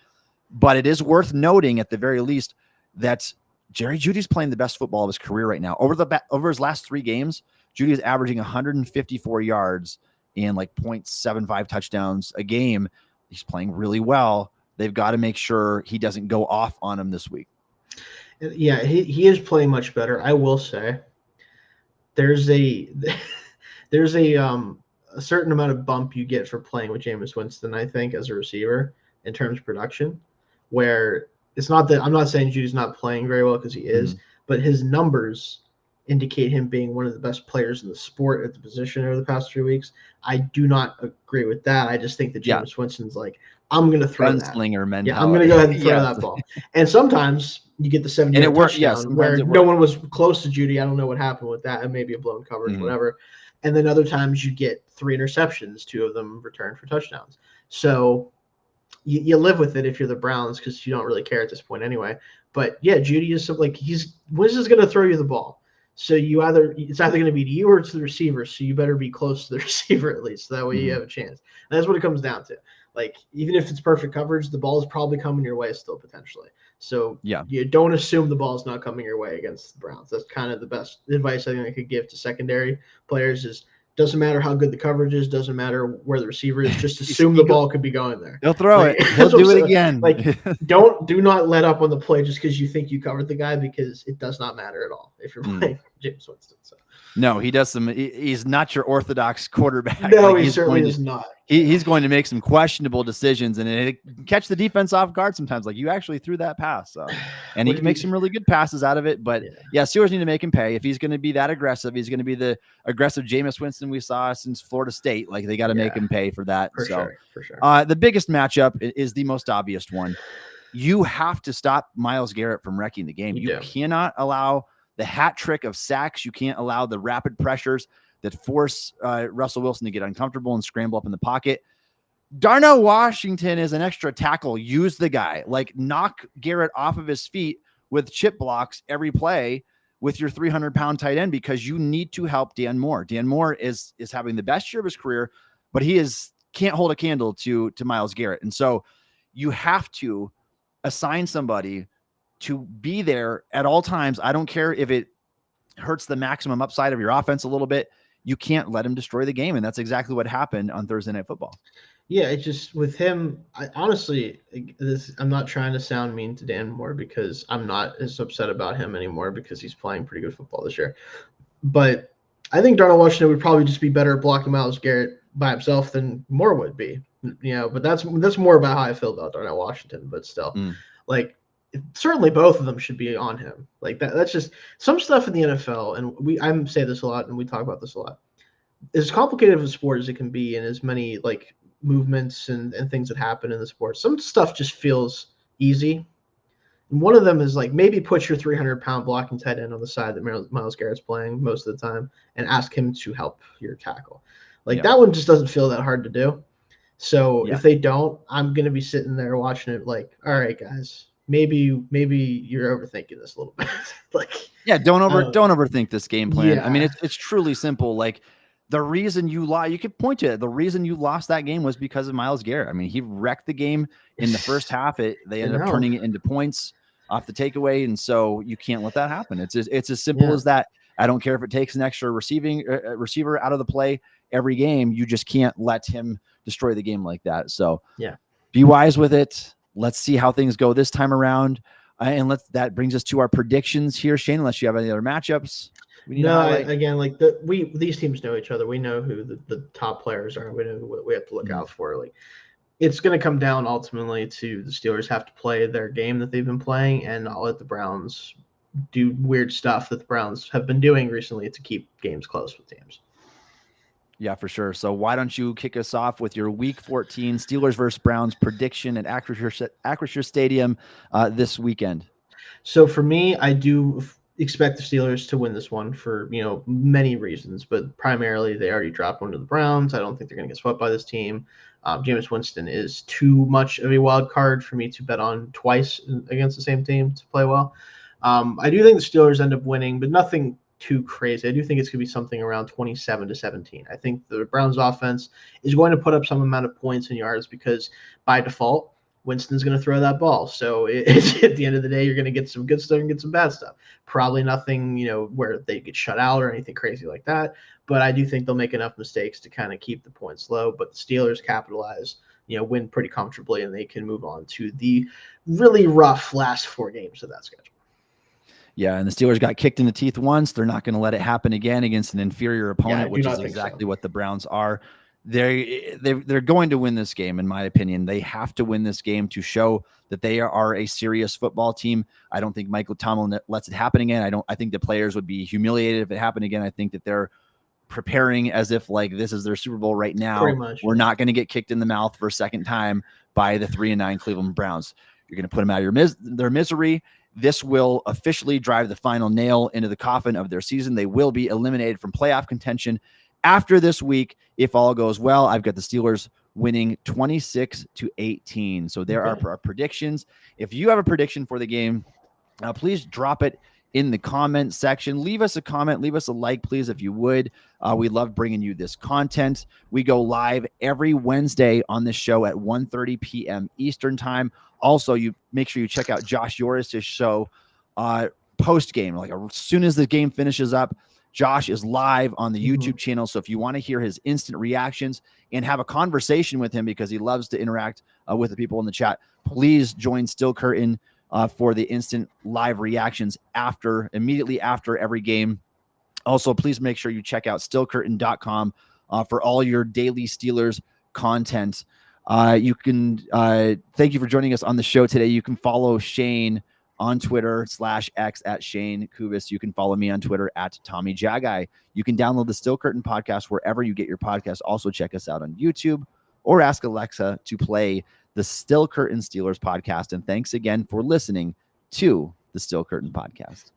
but it is worth noting at the very least that Jerry Jeudy's playing the best football of his career right now. Over his last 3 games, Jeudy is averaging 154 yards and like 0.75 touchdowns a game. He's playing really well. They've got to make sure he doesn't go off on him this week. Yeah, he is playing much better. I will say there's a certain amount of bump you get for playing with Jameis Winston, I think, as a receiver in terms of production, where it's not that I'm not saying Judy's not playing very well because he is, but his numbers indicate him being one of the best players in the sport at the position over the past 3 weeks. I do not agree with that. I just think that Jameis Winston's like, I'm going to throw that. Mentality. Yeah, I'm going to go ahead and throw that ball. And sometimes you get the 70-yard touchdown where no one was close to Judy. I don't know what happened with that. And maybe a blown coverage, whatever. And then other times you get 3 interceptions, 2 of them returned for touchdowns. So you live with it if you're the Browns because you don't really care at this point anyway. But yeah, Judy is like Winston's going to throw you the ball. So it's either going to be to you or to the receiver. So you better be close to the receiver at least. So that way you have a chance. And that's what it comes down to. Like, even if it's perfect coverage, the ball is probably coming your way still potentially. So you don't assume the ball is not coming your way against the Browns. That's kind of the best advice I think I could give to secondary players is doesn't matter how good the coverage is, doesn't matter where the receiver is, just assume the ball could be going there. He'll throw it. He'll do it again. Like, do not let up on the play just because you think you covered the guy because it does not matter at all if you're playing Jameis Winston. So. No, he does he's not your orthodox quarterback. No, he certainly is not. He's going to make some questionable decisions and catch the defense off guard sometimes. Like, you actually threw that pass. And he can make some really good passes out of it. But Steelers need to make him pay. If he's going to be that aggressive, he's going to be the aggressive Jameis Winston we saw since Florida State. Like, they got to make him pay for that. For sure. The biggest matchup is the most obvious one. You have to stop Myles Garrett from wrecking the game. You cannot allow the hat trick of sacks. You can't allow the rapid pressures that force Russell Wilson to get uncomfortable and scramble up in the pocket. Darnell Washington is an extra tackle. Use the guy. Like, knock Garrett off of his feet with chip blocks every play with your 300-pound tight end because you need to help Dan Moore. Dan Moore is having the best year of his career, but he can't hold a candle to Myles Garrett. And so you have to assign somebody to be there at all times. I don't care if it hurts the maximum upside of your offense a little bit. You can't let him destroy the game. And that's exactly what happened on Thursday Night Football. Yeah, it's just with him, honestly, I'm not trying to sound mean to Dan Moore because I'm not as upset about him anymore because he's playing pretty good football this year. But I think Darnell Washington would probably just be better at blocking Myles Garrett by himself than Moore would be. But that's more about how I feel about Darnell Washington. But still, certainly both of them should be on him. Like that's just some stuff in the NFL, and I say this a lot, and we talk about this a lot. As complicated of a sport as it can be, and as many like movements and things that happen in the sport, some stuff just feels easy. And one of them is like maybe put your 300-pound blocking tight end on the side that Myles Garrett's playing most of the time, and ask him to help your tackle. Like that one just doesn't feel that hard to do. So if they don't, I'm gonna be sitting there watching it like, all right, guys. Maybe you're overthinking this a little bit. Don't overthink this game plan. Yeah. I mean, it's truly simple. Like the reason you could point to it. The reason you lost that game was because of Myles Garrett. I mean, he wrecked the game in the first half. They ended up turning it into points off the takeaway, and so you can't let that happen. It's as simple as that. I don't care if it takes an extra receiver out of the play every game. You just can't let him destroy the game like that. So be wise with it. Let's see how things go this time around. And that brings us to our predictions here. Shayne, unless you have any other matchups. These teams know each other. We know who the top players are. We know what we have to look out for. Like, it's going to come down ultimately to the Steelers have to play their game that they've been playing and not let the Browns do weird stuff that the Browns have been doing recently to keep games close with teams. Yeah, for sure. So why don't you kick us off with your Week 14 Steelers versus Browns prediction at Acrisure Stadium this weekend? So for me, I do expect the Steelers to win this one for many reasons, but primarily they already dropped one to the Browns. I don't think they're going to get swept by this team. Jameis Winston is too much of a wild card for me to bet on twice against the same team to play well. I do think the Steelers end up winning, but nothing too crazy. I do think it's going to be something around 27-17. I think the Browns offense is going to put up some amount of points and yards because by default, Winston's going to throw that ball. So it's at the end of the day, you're going to get some good stuff and get some bad stuff. Probably nothing, where they get shut out or anything crazy like that. But I do think they'll make enough mistakes to kind of keep the points low. But the Steelers capitalize, win pretty comfortably, and they can move on to the really rough last 4 games of that schedule. Yeah, and the Steelers got kicked in the teeth once. They're not going to let it happen again against an inferior opponent, which is exactly what the Browns are. They're going to win this game, in my opinion. They have to win this game to show that they are a serious football team. I don't think Michael Tomlin lets it happen again. I think the players would be humiliated if it happened again. I think that they're preparing as if like this is their Super Bowl right now. We're not going to get kicked in the mouth for a second time by the 3-9 Cleveland Browns. You're going to put them out of their misery. This will officially drive the final nail into the coffin of their season. They will be eliminated from playoff contention after this week. If all goes well, I've got the Steelers winning 26-18. So there are our predictions. If you have a prediction for the game, please drop it in the comment section. Leave us a comment, leave us a like, please, if you would. We love bringing you this content. We go live every Wednesday on this show at 1:30 p.m. Eastern time. Also, you make sure you check out Josh Yoris' show post game. Like as soon as the game finishes up, Josh is live on the YouTube channel. So if you want to hear his instant reactions and have a conversation with him, because he loves to interact with the people in the chat, please join Still Curtain for the instant live reactions immediately after every game. Also, please make sure you check out stillcurtain.com for all your daily Steelers content. You can thank you for joining us on the show today. You can follow Shayne on Twitter /X at Shayne Kubas. You can follow me on Twitter at Tommy Jaggi. You can download the Still Curtain podcast wherever you get your podcast. Also check us out on YouTube or ask Alexa to play the Still Curtain Steelers podcast. And thanks again for listening to the Still Curtain podcast.